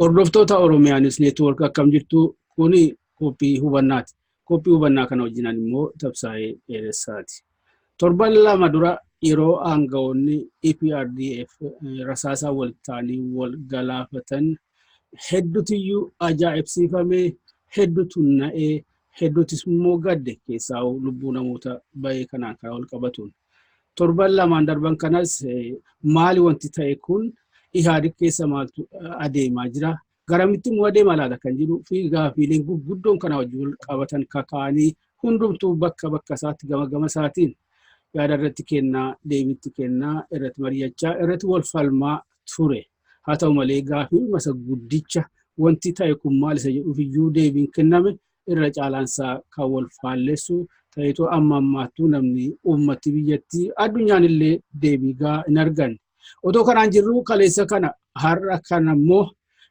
Hordoftoota Oromiyaanis neetwoork akkam jirtu kuni koppii hubannaati. Koppii hubannaa kana wajjinan immoo tabsaa'ee dheeressaati. Torban lama dura yeroo aangawoonni EPRDF rasaasaa wal ta'anii wal galaafatan hedduutiyyuu ajaa'ibsiifamee hedduutu na'ee hedduutis immoo gadde keessaa lubbuu namoota baay'ee kanaan kan wal qabatuun. Torban lamaan darban kanas maali wanti ta'e kun Ihaadig keessa maaltu adeemaa jira garamitti immoo adeemaa laata kan jiru fi gaafiileen gurguddoon kana wajjin qabatan kakaanii hundumtuu bakka isaatti gama isaatiin yaada irratti kennaa deebiitti kennaa irratti mari'achaa irratti wal falmaa ture. Haa ta'u malee gaafii masa guddicha wanti ta'e kun maal isa jedhuuf iyyuu deebiin kenname irra caalaansaa kan wal faalleessu ta'eetoo ammaattuu namni uummati biyyattii addunyaan illee deebii hin arganne. Otoo kanaan jirru kaleessa kana har'a kana immoo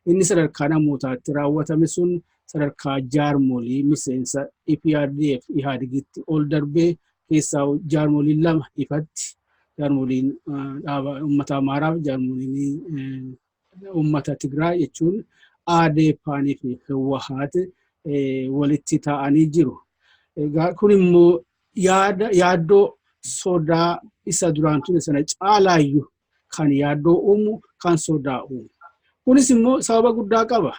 inni sadarkaa namootaatti raawwatame sun sadarkaa jaarmolii miseensa EPRDF Ihaadigtti ol darbee keessaa jaarmoliin lama ifatti jaarmoliin uummata Amaaraaf jaarmoliin uummata Tigraay jechuun ADPanii fi Hewwahaat walitti ta'anii jiru. Kun immoo yaaddoo sodaa isa duraan ture sana caalaayyuu kan yaaddoo uumu kan sodaa uumu. Kunis immoo sababa guddaa qaba.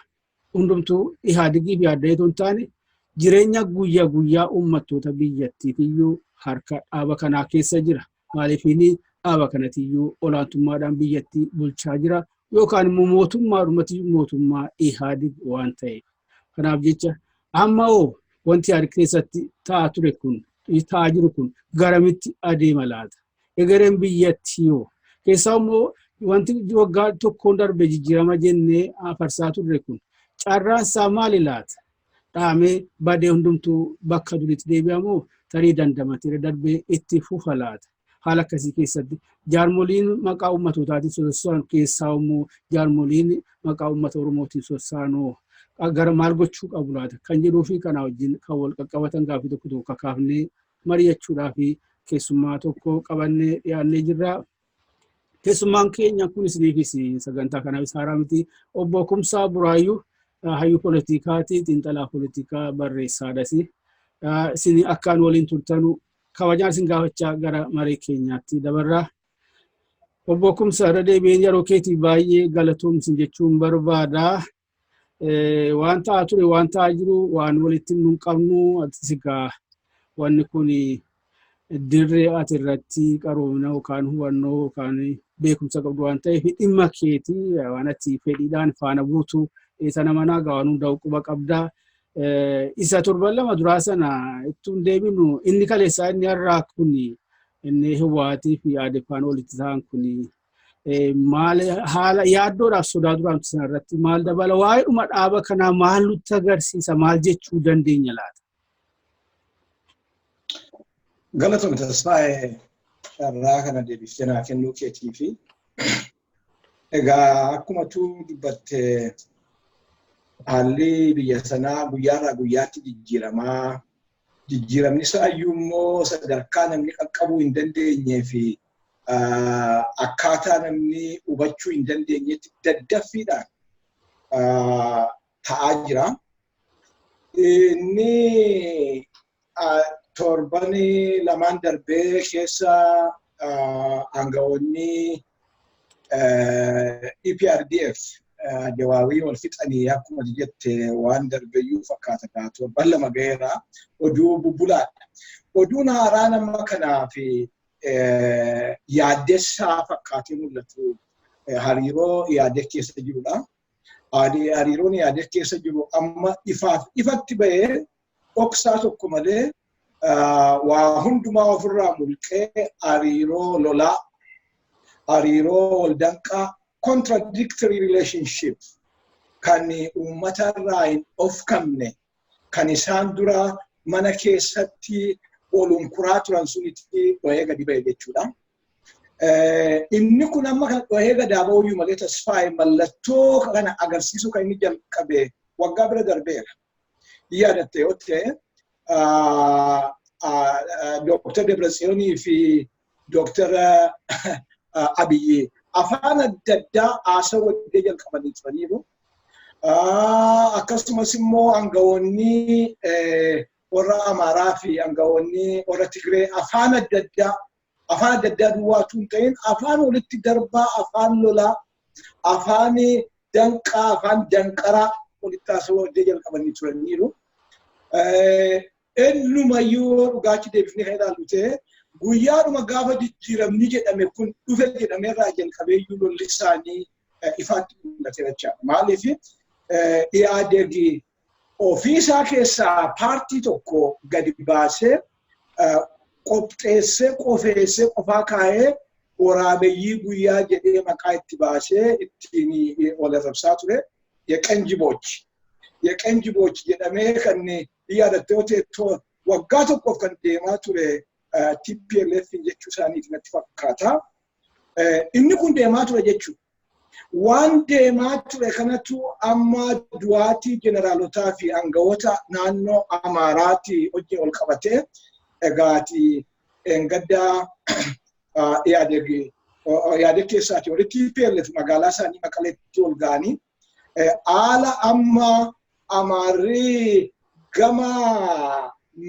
Hundumtuu Ihaadigii fi addeetu hin taane jireenya guyyaa uummattoota biyyattiifiyyuu harka dhaaba kanaa keessa jira. Maaliif inni dhaaba kanatiyyuu olaantummaadhaan biyyattii bulchaa jira yookaan immoo mootummaa Ihaadig waan ta'eef. Kanaaf jecha amma wanti Ihaadig keessatti ta'aa jiru kun garamitti adeema laata? Egereen biyyattii keessaa immoo wanti waggaa tokkoon darbe jijjiirama jennee farsaa turre kun carraan isaa maali laata? Dhaamee badee hundumtuu bakka duriitti deebi'amoo tarii dandamatee darbee itti fufa laata? Haala akkasii keessatti jaarmoliin maqaa uummatootatiin sosocho'an keessaa immoo jaarmoliin maqaa uummata Oromootiin sosocho'anoo gara maal gochuu qabu laata? Kan jedhuu fi kanaa wajjin kan wal qaqqabatan gaafii tokko kakaafnee mari'achuudhaa fi keessummaa tokko qabannee dhiyaannee jirra. Keessummaan keenya kun isiniifis sagantaa kanaaf haaraa miti. Obbo Kumsaa Buraayyuu hayyuu poolitikaati, xiinxalaa poolitikaa barreessaadhas. Isin akkaan waliin turtanu kabajaan isin gaafachaa gara maree keenyaatti dabarraa. Obbo Kumsaa irra deebiin yeroo keetii baay'ee galatoomsin jechuun barbaada. Waan ta'aa ture, waan ta'aa jiru, waan walitti hin qabnu sigaa wanni kun dirree ati irratti qaroomina yookaan hubannoo yookaan beekumsa qabdu waan ta'eef dhimma keetii waan ati fedhiidhaan faana buutu sana manaa gaawwan hundaa'u quba qabdaa. Isa torban lama duraa sana ittuun deebinu inni kaleessaa inni har'aa kun inni Hewwaatii fi ADPaan walitti ta'an kun maal haala yaaddoodhaaf sodaa duraan sana irratti maal dabala waa'ee dhuma dhaaba kanaa maal nutti agarsiisa maal jechuu dandeenya laata? Galatoomii tasfaa'ee irraa kana deebiftee naa kennuu keetii fi egaa akkuma tu dubbatte haalli biyya sanaa guyyaarraa guyyaatti jijjiiramni isaa iyyuu immoo sadarkaa namni qaqqabuu hin dandeenyee fi akkaataa namni hubachuu hin dandeenyetti daddaffiidhaan ta'aa jira. Inni torbani lamaan darbee keessa aangawoonni EPRDF jawaawii wal fixanii akkuma jette waan darbeyyuu fakkaata torban lama ga'eera oduu bubbulaadha. Oduun haaraa nama kanaaf yaaddessaa fakkaatee mul'atu hariiroo Ihaadig keessa jirudha. Hariiroon Ihaadig keessa jiru amma ifatti ba'ee dhoksaa tokko malee waa hundumaa ofirraa mulqee hariiroo lolaa, hariiroo wal danqaa, contradictory relationship kan uummatarraa hin ofkamne kan isaan dura mana keessatti ooluun kuraa turan sunitti dhoohee gadi ba'e jechuudha. Inni kun amma kan dhoohee gadaa ba'uyyuu malee tasfaa'e mallattoo kana agarsiisu kan inni jalqabe waggaa bira darbeera. Yaadatte yoo ta'e Dr. Debretsiyonii fi Dr. Abiyyi afaan adda addaa haasawaa waliin jalqabanii turaniiru. Akkasumas immoo aangawoonni warra Amaaraa fi aangawoonni warra Tigree afaan adda addaa duwwaatu hin ta'in afaan walitti darbaa, afaan lolaa, afaan danqaa, afaan danqaraa walitti haasawaa waliin jalqabanii turaniiru. Eenyumayyuu dhugaatii deebifnee kan ilaallu ta'e guyyaadhuma gaafa jijjiiramni jedhame kun dhufe jedhameerraa jalqabeeyyuu lolli isaanii ifaatti mul'ate jechaadha. Maaliif yaadegi ofiisaa keessaa paartii tokko gadi baasee qopheessee qofeessee qofaa kaa'ee waraabeyyii guyyaa jedhee maqaa itti baasee ittiin wal arrabsaa ture. Yeqen jibochi jedhamee kan yaadattee yoo ta'e waggaa tokkoof kan deemaa ture TPLF jechuu isaaniiti natti fakkaata. Inni kun deemaa ture jechuudha. Waan deemaa ture kanatu amma du'aatii jeneraalotaa fi aangawoota naannoo Amaaraatti hojii ol qabatee egaati engaddaa yaadeg keessaati warri TPLF magaalaa isaanii Maqaleetti ol ga'anii haala amma Amaarri gama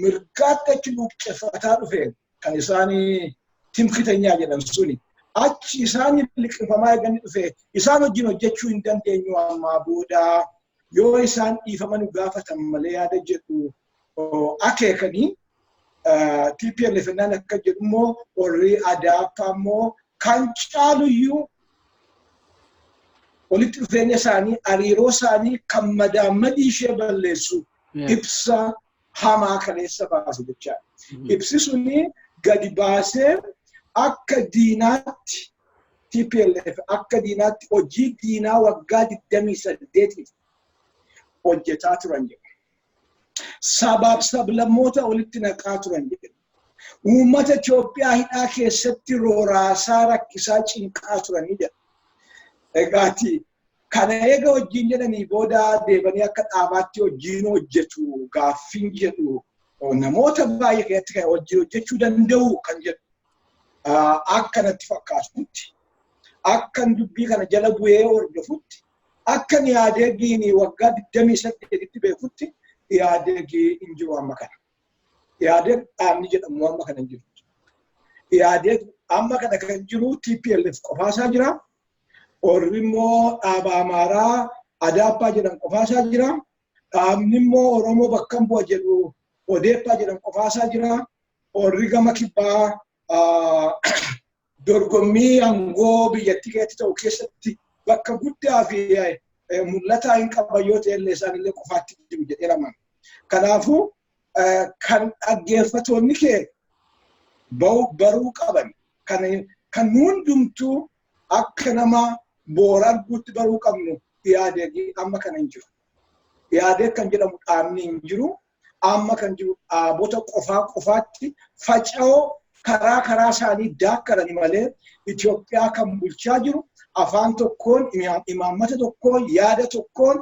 mirgaatti achi luqqeeffataa dhufeen kan isaanii timkitanyaa jedhan suni. Achi isaan liqinfamaa eeganii dhufe isaan wajjin hojjechuu hin dandeenyu ammaa booda yoo isaan dhiifaman gaafatan malee yaada jedhu akeekanii TPLF naan akka jedhu immoo warri Adaappaa immoo kan caaluyyuu walitti dhufeenya isaanii hariiroo isaanii kan madaammadii ishee balleessu ibsa hamaa kaleessa baasu jechaadha. Ibsi suni gadi baasee akka diinaatti TPLF akka diinaatti hojii diinaa waggaa 28 hojjetaa turan jedhu. Sabaaf sablammoota walitti naqaa turan jedhu. Uummata Itoophiyaa hidhaa keessatti rooraasaa rakkisaa cinqaa turanii jedhu. Egaati kana eega wajjin jedhanii booda deebanii akka dhaabaatti hojiin hojjetu gaaffiin jedhu namoota baay'ee keessatti kan hojii hojjechuu danda'u kan jedhu. Akkanatti fakkaatutti akkan dubbii kana jala bu'ee hordofutti akkan yaadeegiin waggaa 28tti beekutti yaadeegii hin jiru amma kana. Yaadeeg dhaabni jedhamu amma kana hin jiru. Yaadeeg amma kana kan jiru TPLF qofaasaa jira. Orri immoo dhaaba Amaaraa Adaappaa jedhan qofaasaa jira. Dhaabni immoo Oromoo bakka bu'a jedhu Odeeffaa jedhan qofaasaa jira. Orri gama kibbaa dorgommii aangoo biyyattii keessatti ta'u keessatti bakka guddaa fi mul'ataa hin qaban yoo ta'e illee isaan illee qofaatti jiru jedhee lamaan. Kanaafuu kan dhaggeeffatoonni kee baruu qaban kan hundumtuu akka nama boora arguutti baruu qabnu yaadeegii amma kana hin jiru. Yaadeeg kan jedhamu dhaabni hin jiru. Amma kan jiru dhaabota qofaatti faca'oo karaa isaanii daakkarani malee Itoophiyaa kan bulchaa jiru afaan tokkoon imaammata tokkoon yaada tokkoon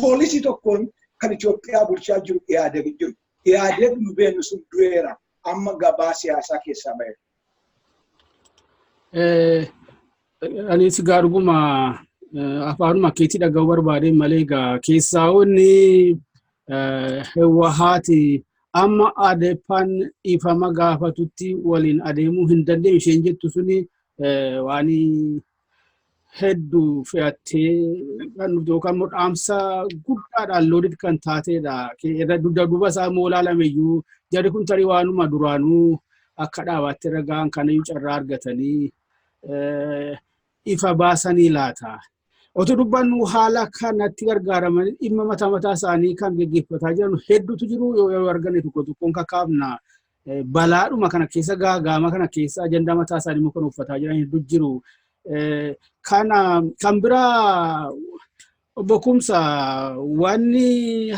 poolisii tokkoon kan Itoophiyaa bulchaa jiru yaadeeg jiru. Yaadeeg nu beeknu sun du'eera amma gabaa siyaasaa keessaa ba'eera. Anis gaaruguma afaanuma keetii dhaga'uu barbaadeen malee egaa keessaa'onni Hewahaati amma Adeeppaan dhiifama gaafatutti waliin adeemuu hin dandeenye isheen jettu suni waan hedduu fe'attee kan yookaan immoo dhaamsa guddaadhaan loodid kan taateedha. Dugda duuba isaa immoo ilaalameyyuu jarri kun tarii waanuma duraanuu akka dhaabaatti ragaan kanayyuu carraa argatanii ifa baasanii laata. Otoo dubbannu haala kanatti gargaaraman dhimma mataa isaanii kan gaggeeffataa jiran hedduutu jiru yoo arganne tokkoon kakkaafna balaadhuma kana keessa gaagama kana keessa ajandaa mataa isaanii immoo kan uffataa jiran hedduu jiru. Kan biraa Obbo Kumsaa wanni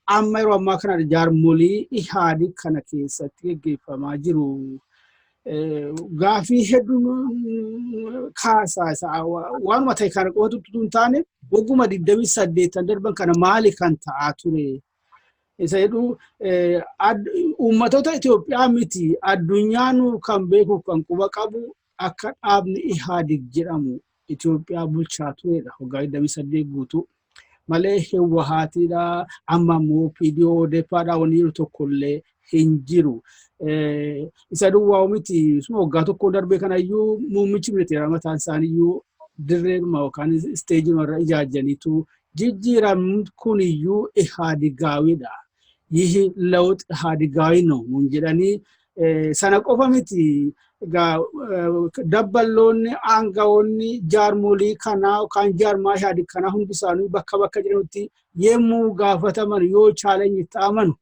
amma yeroo ammaa kana jaarmolii ihaadii kana keessatti gaggeeffamaa jiru. Gaafii hedduun kaasaa isaa waanuma ta'e kana qofatu hin taane wagguma 28 darban kana maali kan ta'aa ture. Isa jedhu uummattoota Itoophiyaa miti addunyaan kan beeku kan quba qabu akka dhaabni ihaadig jedhamu Itoophiyaa bulchaa turedha waggaa 28 guutuu. Malee Hewwahaatiidha amma immoo PDO deepaadha wanni tokkollee hin jiru. Isa duwwaa miti waggaa tokko darbee kanayyuu muummichi ministeera mataan isaaniiyyuu dirreedhuma yookaan isteejima ijaajjaniitu jijjiiramni kuniyyuu ihaadigaawiidha. Yihi lawut ihaadigaawi no mun jedhanii sana qofa miti dabballoonni aangawoonni jaarmolii kanaa yookaan jaarmaa ihaadig kanaa hundi isaanii bakka jedhamutti yemmuu gaafataman yoo chaalenji ta'aman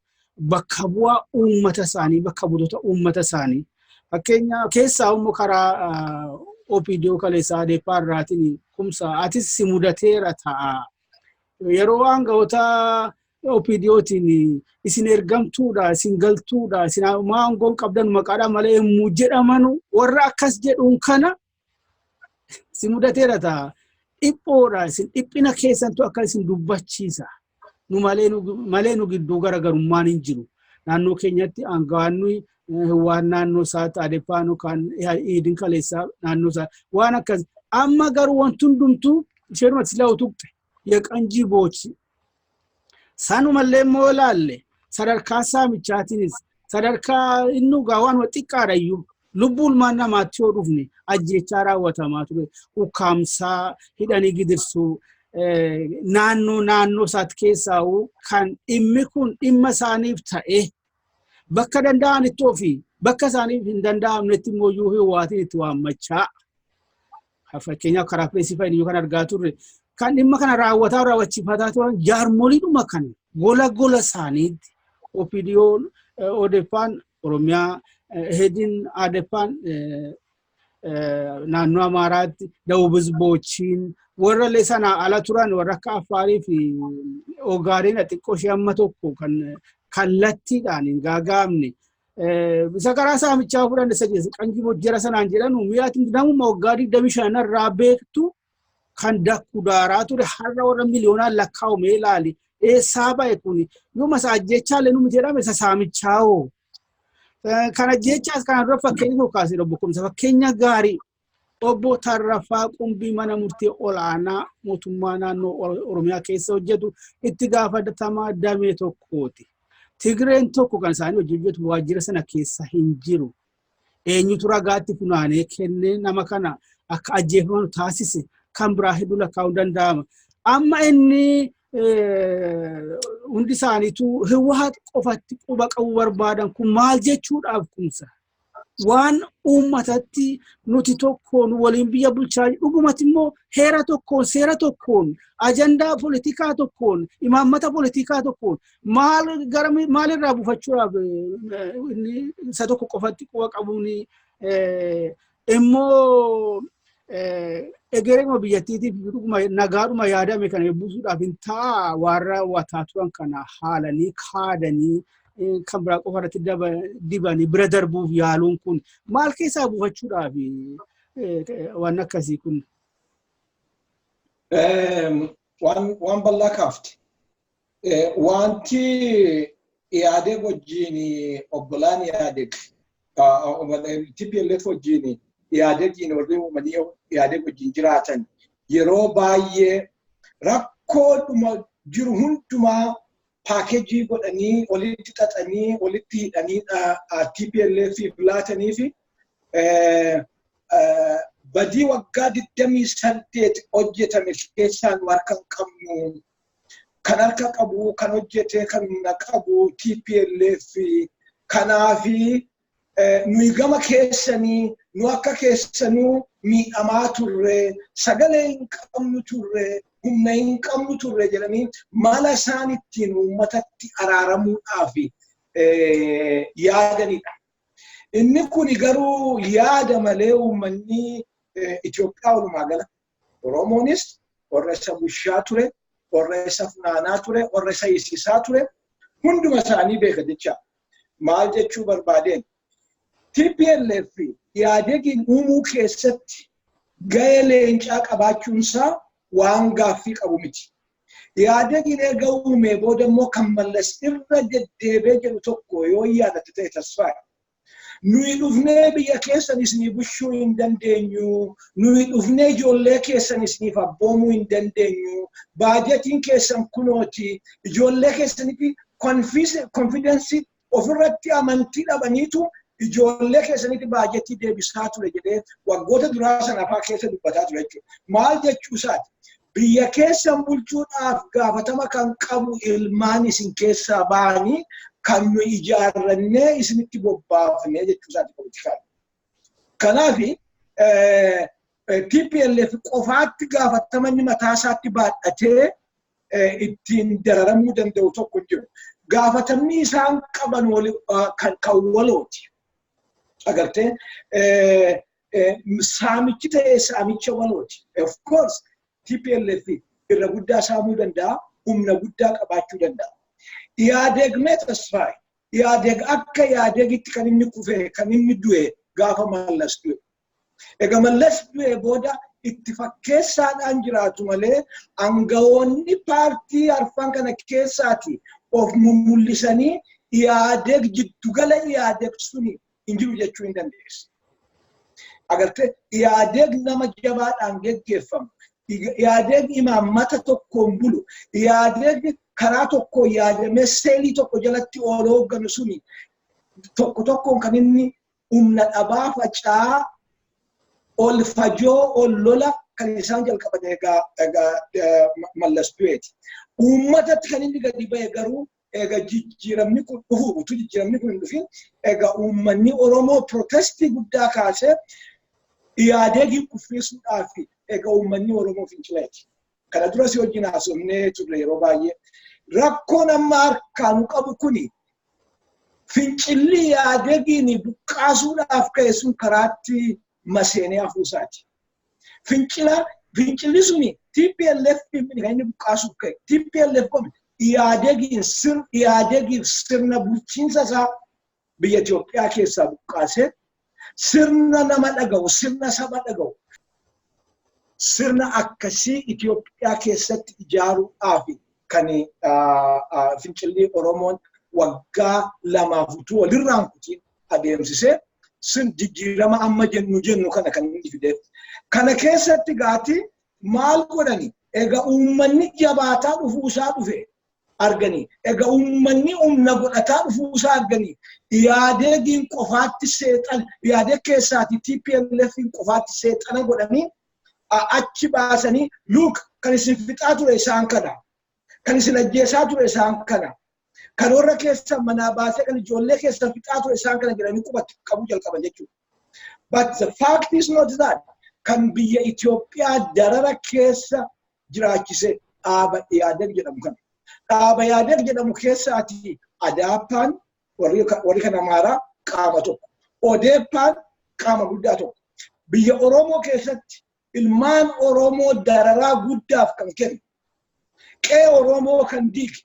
bakka bu'aa uummata isaanii bakka buutota uummata isaanii fakkeenya keessaa immoo karaa OPDO kaleessaa deepaarraatiin Kumsaa atis si mudateera ta'a yeroo aangawoota OPDOtiin isin ergamtuudha isin galtuudha isin maangoon qabdan maqaadha malee yemmuu jedhamanu warra akkas jedhuun kana si mudateera ta'a dhiphoodha isin dhiphina keessantu akka isin dubbachiisa. Nu malee nu gidduu garaagarummaan hin jiru. Naannoo keenyatti aangawaanni waan naannoo isaa Adepaanoo kan idin kaleessaa naannoo isaa waan akkas amma garuu wanti hundumtuu isheenumatti silaa utuqxe yaqanjii boochi. Sanumallee immoo ilaalle sadarkaa saamichaatiinis sadarkaa inni waan xiqqaadhayyuu lubbuun maan namaatti yoo dhufne ajjechaa raawwatamaa ture ukkaamsaa hidhanii gidirsuu. Naannoo isaatti keessaa kan dhimmi kun dhimma isaaniif ta'e bakka danda'anitti ofii bakka isaaniif hin danda'amnetti immoo yoo Hewwaatiin itti waammachaa fakkeenyaaf karaa pireesifaayinii kan argaa turre kan dhimma kana raawwachiifataa turan jaarmoliidhuma kan gola isaaniitti OPDO'n Odepaan Oromiyaa hedin Adepaan naannoo Amaaraatti Dawubis Boochiin warra leesana ala turan warra akka Afaarii fi Ogaadeen xiqqoo ishee amma tokko kan kallattiidhaan hin gaagaamne isa karaa saamichaa fudhan isa keessa qanjii bojjera sanaan jedhanu miyaatiin namuma waggaa 25 irraa beektu kan dakku daaraa ture har'a warra miliyoonaan lakkaa'ume ilaali eessaa ba'e kun yooma isaa ajjechaalee nuti jedhame isa saamichaa'oo kana jechaas kana dura fakkeenya kaasee Obbo Kumsaa fakkeenya gaarii Obbo Tarrafaa Qumbii mana murtii olaanaa mootummaa naannoo Oromiyaa keessa hojjetu itti gaafatamaa damee tokkooti. Tigreen tokko kan isaanii hojjetu waajjira sana keessa hin jiru. Eenyutu ragaatti funaanee kennee nama kana akka ajjeefamu taasise kan biraa hedduu lakkaa'uu danda'ama. Amma inni hundi isaaniitu Hewwaat qofatti quba qabu barbaadan kun maal jechuudhaaf Kumsaa? Waan uummatatti nuti tokkoon waliin biyya bulchaa dhugumatti immoo heera tokkoon seera tokkoon ajandaa politikaa tokkoon imaammata politikaa tokkoon maalirraa buufachuudhaaf isa tokko qofatti quba qabuun immoo egeree biyyattiitiif dhuguma nagaadhuma yaadame kana buusuudhaaf hin ta'a warra wataa turan kana haalanii kaadanii kan biraa qofa irratti dibanii bira darbuuf yaaluun kun maal keessaa buufachuudhaaf waan akkasii kun? Waan bal'aa kaafte. Wanti yaadee wajjin obbolaan yaadee TPLF wajjin yaadee warri uumanii yaadee wajjin jiraatan yeroo baay'ee rakkoodhuma jiru hundumaa paakejii godhanii walitti xaxanii walitti hidhanii TPLF laatanii fi badii waggaa 28 hojjetame keessaan harka qabnu kan harka qabu kan hojjete kan qabu TPLF kanaafi nuyi gama keessanii nu akka keessanuu miidhamaa turre sagalee hin qabnu turre humna hin qabnu turre jedhanii mala isaan ittiin uummatatti araaramuudhaaf yaadanidha. Inni kun garuu yaada malee uummanni Itoophiyaa walumaa gala Oromoonis warra isa bulchaa ture warra isa funaanaa ture, warra isa hiisisaa ture, hunduma isaanii beeka jecha. Maal jechuu barbaadeen? TPLF yaadegiin uumuu keessatti gahee leencaa qabaachuunsaa waan gaaffii qabu miti. Yaadegiin erga uumee booda immoo kan mallas irra deddeebee jedhu tokko yoo yaadate ta'e tasfaadha. Nuyi dhufnee biyya keessan isinii bushuu hin dandeenyu. Nuyi dhufnee ijoollee keessan isiniif abboomuu hin dandeenyu. Baajetiin keessan kunooti. Ijoollee keessanitti confidence ofirratti amantii dhabaniitu ijoollee keessanitti baajetii deebisaa ture jedhee waggoota duraa sana afaa keessa dubbataa ture jechuudha. Maal jechuu isaati? Biyya keessan bulchuudhaaf gaafatama kan qabu ilmaan isin keessaa ba'anii kan nu ijaarrannee isinitti bobbaafnee jechuu isaati politikaan. Kanaaf TPLF qofaatti gaafatama inni mataa isaatti baadhatee ittiin dararamuu danda'u tokko hin jiru. Gaafatamni isaan qaban kan walooti. Agartee saamichi ta'ee saamicha walooti. Of course TPLF irra guddaa saamuu danda'a, humna guddaa qabaachuu danda'a. Yaadeg mee tasfaay. Yaadeg akka yaadegitti kan inni kufee, kan inni du'e gaafa mallas du'e. Egaa mallas du'e booda itti fakkeessaadhaan jiraatu malee aangawoonni paartii arfan kana keessaati of mul'isanii yaadeg jiddugala yaadeg suni hin jiru jechuu hin dandeessu. Agartee yaadeg nama jabaadhaan geggeeffamu. Yaadeg imaammata tokkoon bulu. Yaadeg karaa tokko yaadamee seelii tokko jalatti ooloo hogganu suni tokko tokkoon kan inni humna dhabaa facaa ol fajoo ol lola kan isaan jalqaban egaa mallas du'eeti. Uummatatti kan inni gadi ba'e garuu egaa jijjiiramni kun dhufu utuu jijjiiramni kun hin dhufin egaa uummanni Oromoo protestii guddaa kaasee yaadegii kuffisuudhaaf egaa uummanni Oromoo fincileeti. Kana dura si wajjin haasofnee turre yeroo baay'ee. Rakkoon amma harkaan qabu kuni fincilli yaadegiin buqqaasuudhaaf ka'e sun karaatti maseenee hafuusaati. Fincilli suni TPLF kan inni buqqaasuuf ka'e. TPLF kun yaadegiin sirna bulchiinsa isaa biyya Itoophiyaa keessaa buqqaasee sirna nama dhaga'u, sirna saba dhaga'u. Sirna akkasii Itoophiyaa keessatti ijaaruudhaaf kan fincilli Oromoon waggaa lamaaf utuu walirraan kutiin adeemsisee sun jijjiirama amma jennu kana kan inni fideef. Kana keessatti gaati maal godhani? Egaa uummanni jabaataa dhufuusaa dhufe arganii. Egaa uummanni humna godhataa dhufuusaa arganii. Yaadegiin qofaatti seexan, yaadeg keessaati TPLFin qofaatti seexana godhanii achi baasanii luuk kan isin fixaa ture isaan kana. Kan isin ajjeesaa ture isaan kana. Kan warra keessan manaa baasee kan ijoollee keessan fixaa ture isaan kana jedhanii qubatti qabuu jalqaban jechuudha. But the fact is not that. Kan biyya Itoophiyaa darara keessa jiraachise dhaaba yaadeg jedhamu kana. Dhaaba yaadeg jedhamu keessaati Adaappaan warri kan Amaaraa qaama tokko. Odeeppaan qaama guddaa tokko. Biyya Oromoo keessatti ilmaan Oromoo dararaa guddaaf kan kennu. Qe'ee Oromoo kan diige.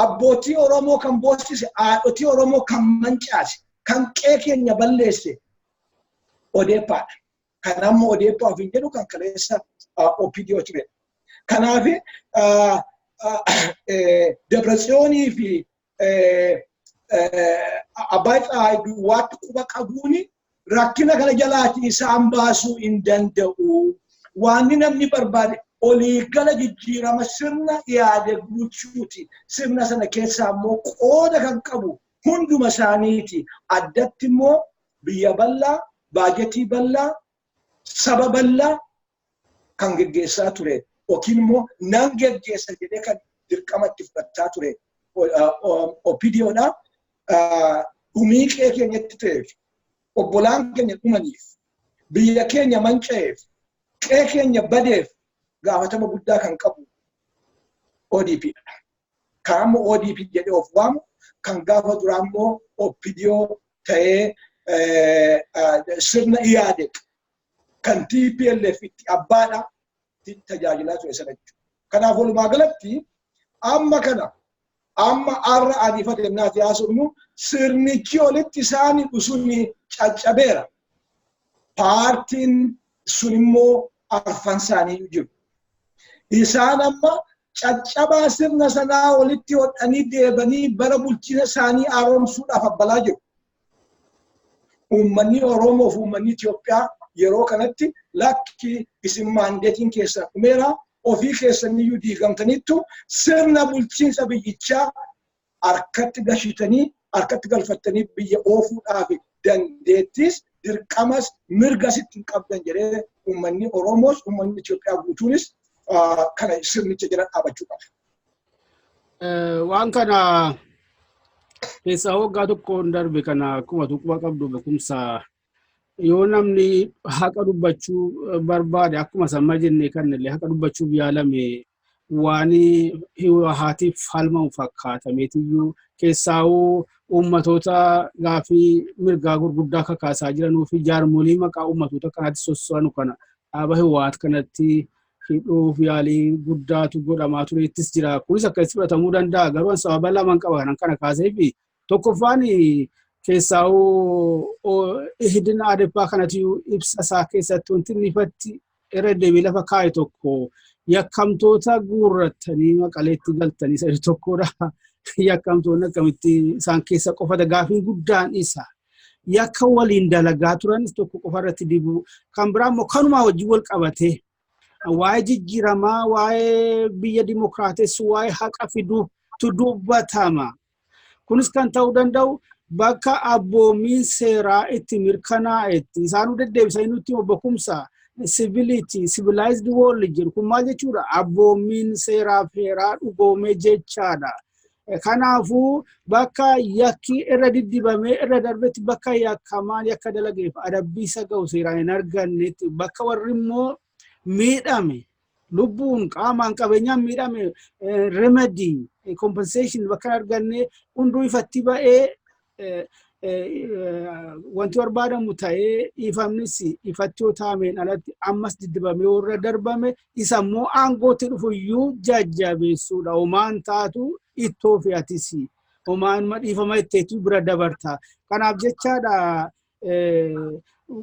Abbootii Oromoo kan boossise, haadhotii Oromoo kan mancaase, kan qe'ee keenya balleesse Odeeppaadha. Kan amma Odeeppaaf hin jedhu kan kaleessa OPDO ture. Kanaaf Debratsiyoonii fi Abbaay Tsahaayi waatti quba qabuuni rakkina kana jalaatii isaan baasuu hin danda'u. Waanni namni barbaade olii gala jijjiirama sirna yaadeg bulchuuti. Sirna sana keessaa immoo qooda kan qabu hunduma isaaniiti. Addatti immoo biyya bal'aa, baajetii bal'aa, saba bal'aa kan geggeessaa ture. Yookiin immoo nan geggeessa jedhee kan dirqama itti fudhachaa ture. OPDOdha. Dhumii qe'ee keenyatti ta'eef, obbolaan keenya dhumaniif, biyya keenya manca'eef, qe'ee keenya badeef gaafatama guddaa kan qabu ODPdha. Kan amma ODP jedhee of waamu, kan gaafa duraa immoo OPDO ta'ee sirna yaadeg kan TPLF itti abbaadha tajaajilaa ture sana jechuudha. Kanaaf walumaa galatti amma kana amma arra adifate naati haasofnu sirnichi olitti isaanii dhusuni caccabeera. Paartiin sun immoo arfan isaanii jiru. Isaan amma caccabaa sirna sanaa olitti hodhanii deebanii bara bulchiinsa isaanii haaromsuudhaaf abbalaa jiru. Uummanni Oromoo fi uummanni Itoophiyaa yeroo kanatti lakki isin maandeetiin keessa dhumeera ofii keessaniyyuu diigamtaniittu sirna bulchiinsa biyyichaa harkatti gashitanii harkatti galfattanii biyya oofuudhaaf dandeettis dirqamas mirgas ittiin qabdan jedhee uummanni Oromoos uummanni Itoophiyaa guutuunis kana sirnicha jala dhaabachuu qaba. Waan kana keessaa waggaa tokkoon darbe kana akkuma tuquma qabdu Kumsaa yoo namni haqa dubbachuu barbaade akkuma samma jennee kannellee haqa dubbachuuf yaalame waan haatiif falmamu fakkaatameetiyyuu keessaa'uu uummatoota gaafii mirgaa gurguddaa kakaasaa jiranuu fi jaarmolii maqaa uummatoota kanaatti sosso'anu kana dhaaba Hiwaat kanatti hidhuuf yaalii guddaatu godhamaa tureettis jira. Kunis akkasitti fudhatamuu danda'a. Garuu sababa lama qaba kana kaasee fi tokkoffaan keessaa'uu hidhina adeeppaa kanatti ibsa isaa keessatti wanti inni ifatti irra deebii lafa kaa'e tokko yakkamtoota guurrattanii maqaleetti galtanii isa tokkodha. Yakkamtoonni akkamitti isaan keessa qofata gaafiin guddaan isa. Yakka waliin dalagaa turanis tokko qofa irratti dibu kan biraa immoo kanumaa wajjin wal qabatee waa'ee jijjiiramaa waa'ee biyya dimokiraatessu waa'ee haqa fiduutu dubbatama. Kunis kan ta'uu danda'u bakka abboomiin seeraa itti mirkanaa'etti isaanuu deddeebisanii nutti Obbo Kumsaa civilized world jiru kun maal jechuudha abboomiin seeraa feeraa dhugoomee jechaadha. Kanaafuu bakka yakki irra diddibamee irra darbetti bakka yakkamaan yakka dalageef adabbii isa ga'u seeraan hin argannetti bakka warri immoo miidhame lubbuun qaamaan qabeenyaan miidhame remedy compensation bakka arganne hunduu ifatti ba'ee wanti barbaadamu ta'ee ifamnis ifatti yoo taameen alatti ammas diddibamee warra darbame isa immoo aangootti dhufuyyuu jajjabeessuudha. Homaan taatu ittoo fe'atisi. Homaan madhiifama itteetu bira dabarta. Kanaaf jechaadha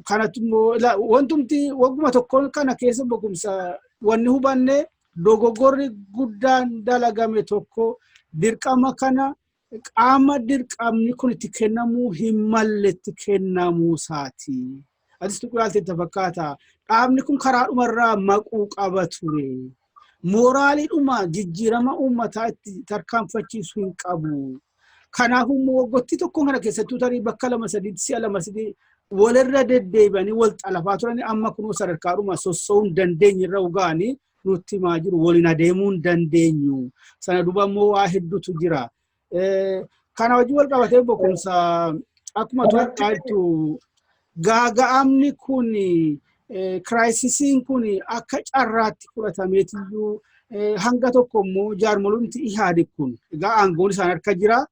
kanatti immoo wantumti wagguma tokkoon kana keessa bokumsa wanni hubanne dogoggorri guddaan dalagame tokko dirqama kana qaama dirqamni kun itti kennamuu hin malletti kennamuu isaati. Atis tuqaalti itti fakkaata. Dhaabni kun karaa dhumarraa maquu qaba ture. Mooraaliidhuma jijjiirama uummataa itti tarkaanfachiisuu hin qabu. Kanaafuu immoo waggotti tokkoon kana keessattuu tarii bakka 2-3 si'a 2 walirra deddeebi'anii wal xalafaa turanii amma kunoo sadarkaadhuma sossoo'uu hin dandeenye irra ugaanii nutti himaa jiru waliin adeemuu hin dandeenyu. Sana duuba immoo waa hedduutu jira. Kana wajjin wal qabatee boqomsa akkuma tuqaattu gaaga'amni kun kiraayisisiin kun akka carraatti fudhatameetiyyuu hanga tokko immoo jaarmolumti ihaadi kun egaa aangoon isaan harka jira.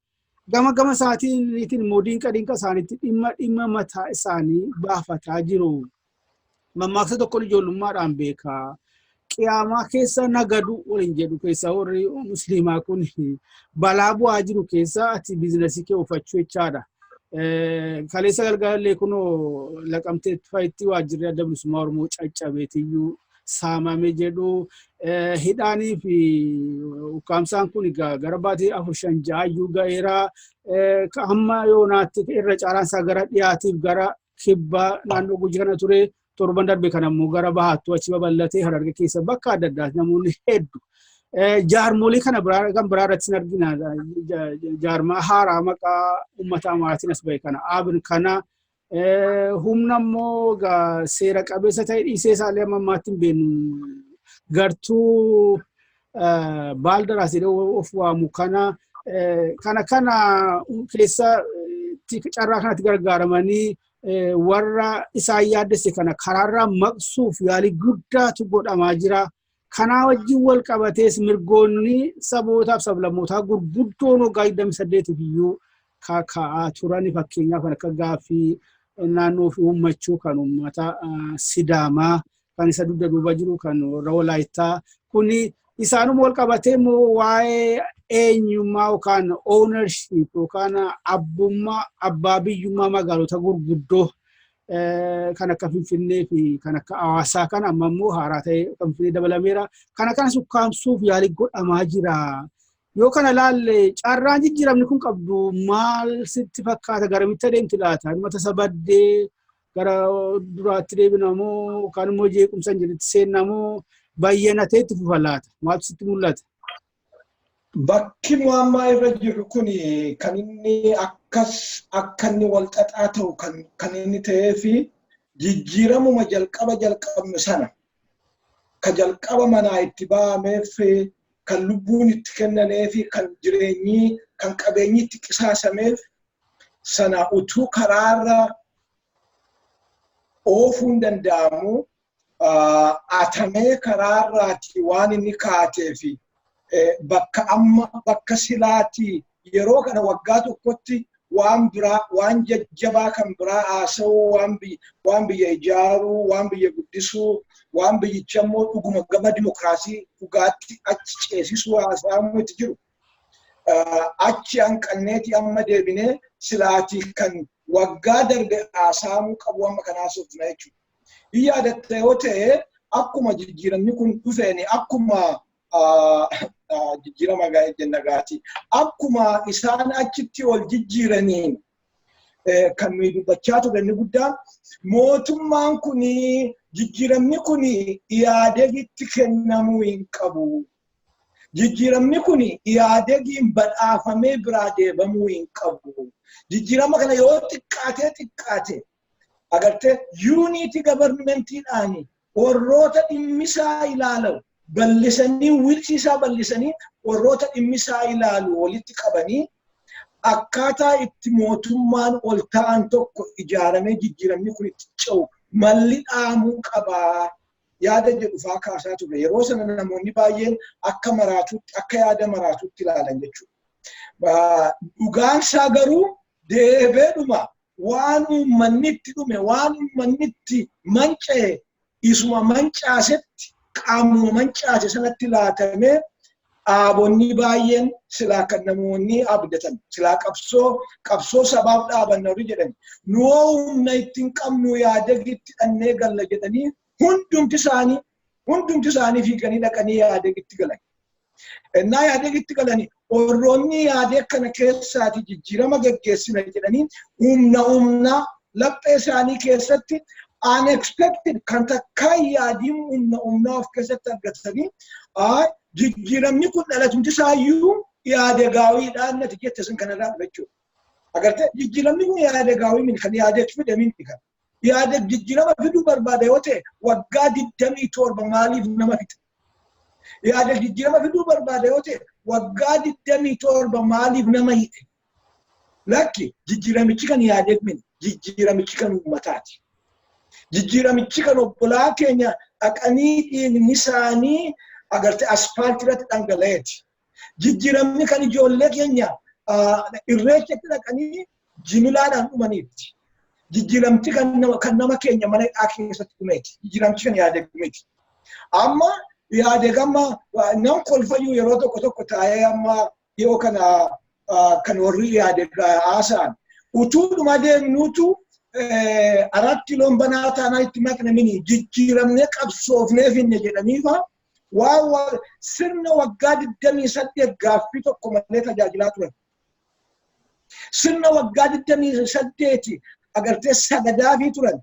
Gama isaatiin immoo diinqa isaaniitti dhimma mataa isaanii baafataa jiru. Mammaaksa tokkoon ijoollummaadhaan beekaa. Qiyaamaa keessa nagadu waliin jedhu keessa warri musliimaa kun balaa bu'aa jiru keessa ati biizinasii kee oofachuu jechaadha. Kaleessa galgalallee kunoo laqamtee fa'itti waajjirri adda bilisummaa Oromoo caccabeetiyyuu saamame jedhu hidhaanii fi ukkaamsaan kun gara baatee 4-5 ga'eera. Hamma yoonaatti irra caalaan isaa gara dhiyaatiif gara kibbaa naannoo Gujii kana ture. Torban darbe kana immoo gara bahaattuu achi babal'atee Hararge keessa bakka adda addaatti namoonni hedduu jaarmolii kana kan biraa irratti hin argina. Jaarmaa haaraa maqaa uummata Amaaraatiin as ba'e kana abin kana humna immoo seera qabeessa ta'e dhiisee isaallee amma ammaatti hin beeknu gartuu baaldaraas of waamu kana keessa carraa kanatti gargaaramanii warra isaan yaaddesse kana karaarraa maqsuuf yaalii guddaatu godhamaa jira. Kanaa wajjin wal qabatees mirgoonni sabootaaf sablammootaa gurguddoon waggaa 28 iyyuu kaa'aa turan fakkeenyaaf kan akka gaaffii naannoo fi uummachuu kan uummata Sidaamaa kan isa dugda duuba jiru kan warra Walaayittaa kuni isaanuma wal qabatee moo waa'ee eenyummaa yookaan ownership yookaan abbaa biyyummaa magaalota gurguddoo kan akka Finfinnee fi kan akka Hawaasaa kan amma immoo haaraa ta'e kan Finfinnee dabalameera. Kana sukkaamsuuf yaalii godhamaa jira. Yoo kana laalle carraan jijjiiramni kun qabdu maal sitti fakkaata? Garamitti adeemti laata? Uummata sabaddee gara duraatti deebinamoo kan immoo jeequmsa hin jirretti seennamoo bayyanatee itti fufa laata? Maaltu sitti mul'ata? Bakki muammaa irra jiru kun kan inni akka inni wal xaxaa ta'u kan inni ta'ee fi jijjiiramuma jalqabne sana ka jalqaba manaa itti ba'ameef kan lubbuun itti kennamee fi kan jireenyi kan qabeenyi itti qisaasameef sana utuu karaarra oofuun danda'amu atamee karaarraati waan inni kaatee fi bakka silaati yeroo kana waggaa tokkotti waan biraa waan jajjabaa kan biraa haasa'uu waan biyya ijaaruu waan biyya guddisuu waan biyyicha immoo dhuguma gama dimokiraasii dhugaatti achi ceesisuu haasa'amu itti jiru. Achi hanqanneeti amma deebinee silaatii kan waggaa darbe haasa'amuu qabu amma kan haasofna jechuudha. Yaadatta yoo ta'e akkuma jijjiiramni kun dhufeeni akkuma jijjiirama jennagaati. Akkuma isaan achitti ol jijjiiraniin kan nuyi dubbachaa ture inni guddaan mootummaan kun jijjiiramni kun yaadegitti kennamuu hin qabu. Jijjiiramni kun yaadegiin badhaafamee biraa deebamuu hin qabu. Jijjiirama kana yoo xiqqaate agartee unity governmentiidhaan warroota dhimmisaa ilaalu bal'isanii wilchiisaa bal'isanii warroota dhimmisaa ilaalu walitti qabanii akkaataa itti mootummaan ol ta'an tokko ijaaramee jijjiiramni kun itti ce'u malli dhaamuu qabaa yaada jedhu faa kaasaa ture. Yeroo sana namoonni baay'een akka yaada maraatuutti ilaalan jechuudha. Dhugaansaa garuu deebeedhuma waan uummanni itti dhume waan uummanni itti manca'e isuma mancaasetti qaamuma mancaase sanatti laatamee dhaabonni baay'een silaa kan namoonni abdatan silaa qabsoo sabaaf dhaabanna jedhani nuu humna ittiin qabnu yaadegitti dhannee galla jedhanii hundumti isaanii fiiganii dhaqanii yaadegitti galan. Ennaa yaadegitti galanii warroonni yaadee kana keessaati jijjiirama geggeessina jedhanii humna laphee isaanii keessatti unexpected kan takkaa yaadiin humna of keessatti argatanii jijjiiramni kun dhalatumti isaayyuu yaada gaawiidhaan nati jette sun kanarraa jechuudha. Agartee jijjiiramni kun yaada gaawii miti kan yaadeetti fidamini kan yaada jijjiirama fiduu barbaada yoo ta'e waggaa 27 maaliif nama fixa? Yaada jijjiirama fiduu barbaada yoo ta'e waggaa 27 maaliif nama hidhe? Lakki jijjiiramichi kan yaadeef miti jijjiiramichi kan uummataati. Jijjiiramichi kan obbolaa keenya dhaqanii dhiigni isaanii agartee asfaaltii irratti dhangala'eeti. Jijjiiramni kan ijoollee keenya irreechatti dhaqanii jimilaadhaan dhumaniiti. Jijjiiramti kan nama keenya mana hidhaa keessatti dhumeeti. Jijjiiramchi kan yaadegameti. Amma yaadegamma nam kolfayyuu yeroo tokko taa'ee amma yoo kana kan warri yaadegaa haasa'an utuu dhuma deemnuutu 4 kiloon banaa taanaa itti maqnamini jijjiiramnee qabsoofnee finne jedhaniifa waan sirna waggaa 28 gaaffii tokko malee tajaajilaa turan. Sirna waggaa 28 agartee sagadaafii turan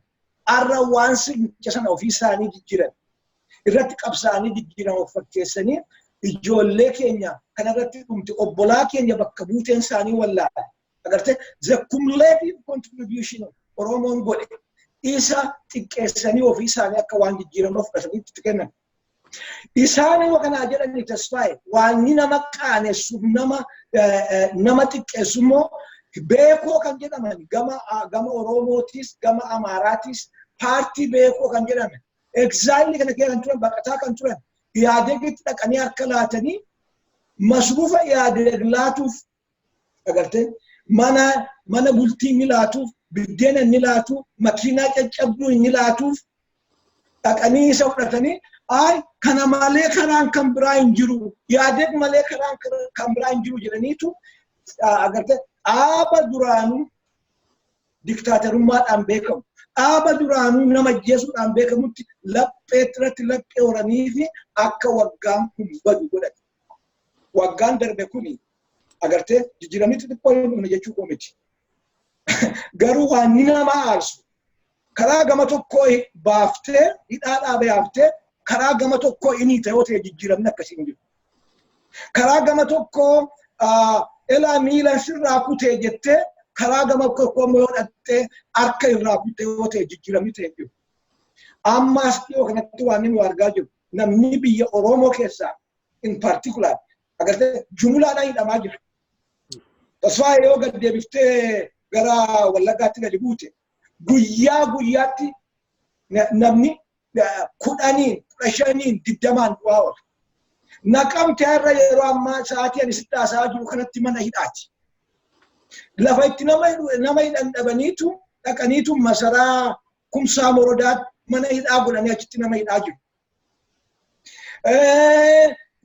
arra waan sirnicha sana ofii isaanii jijjiiran irratti qabsaanii jijjiirama fakkeessanii ijoollee keenya kanarratti dhumti obbolaa keenya bakka buuteen isaanii wallaala. Agartee the cumulative contribution Oromoon godhe isa xiqqeessanii ofii isaanii akka waan jijjiirama fudhatanii itti kennan. Isaanii wakanaa jedhanii tasfaa'e waan nama qaanessuuf nama xiqqeessu immoo beekoo kan jedhaman gama Oromootis gama Amaaraatis paartii beekoo kan jedhaman exactly kana keessa kan turan baqataa kan turan yaadegitti dhaqanii harka laatanii masruufa yaadeg laatuuf agartee mana bultii ni laatuuf biddeena ni laatuuf makiinaa caccabduu ni laatuuf dhaqanii isa fudhatanii ay kana malee karaan kan biraa hin jiru yaadek malee karaan kan biraa hin jiru jedhaniitu agarte dhaaba duraanuu diktaaterummaadhaan beekamu dhaaba duraanuu nama jeesuudhaan beekamutti lapheetirratti laphee horanii fi akka waggaan kun badu godhate. Waggaan darbe kuni agarte jijjiiramni xixiqqoo hin jechuu komiti. Garuu waan nama aarsu karaa gama tokkoo baaftee hidhaa dhaabee haaftee karaa gama tokkoo inni ta'ee ta'e jijjiiramni akkasii hin jiru. Karaa gama tokkoo elaa miila sirraa kutee jettee karaa gama tokkoo immoo dhattee harka irraa kutee yoo ta'e jijjiiramni ta'e jiru. Ammaas dhiyoo kanatti waan inni argaa jiru namni biyya Oromoo keessaa in particular agartee jumlaadhaan hidhamaa jira. Tasfaa yoo gad deebiftee gara Wallaggaatti gadi buute guyyaa guyyaatti namni 10, 15, 20 du'aa oola. Naqamte har'a yeroo ammaa sa'aatii ani sitti haasa'aa jiru kanatti mana hidhaati. Lafa itti nama hidhan dhabaniitu dhaqaniitu masaraa Kumsaa Morodaatti mana hidhaa godhanii achitti nama hidhaa jiru.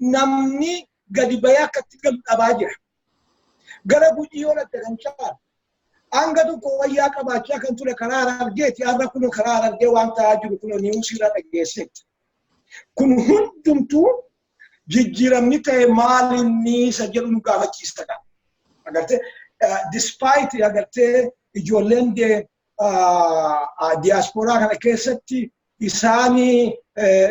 Namni gadi bayee akkatti galu dhabaa jira. Gara Gujii yoo dhatte kan caalu hanga tokko wayyaa qabaachaa kan ture karaa Harargeeti har'a kun karaa Harargee waan ta'aa jiru kun niwusiirra dhageessetti. Kun hundumtuu jijjiiramni ta'e maalinni isa jedhu nu gaafachiistadha. Agartee despite agartee ijoolleen diaasporaa kana keessatti isaanii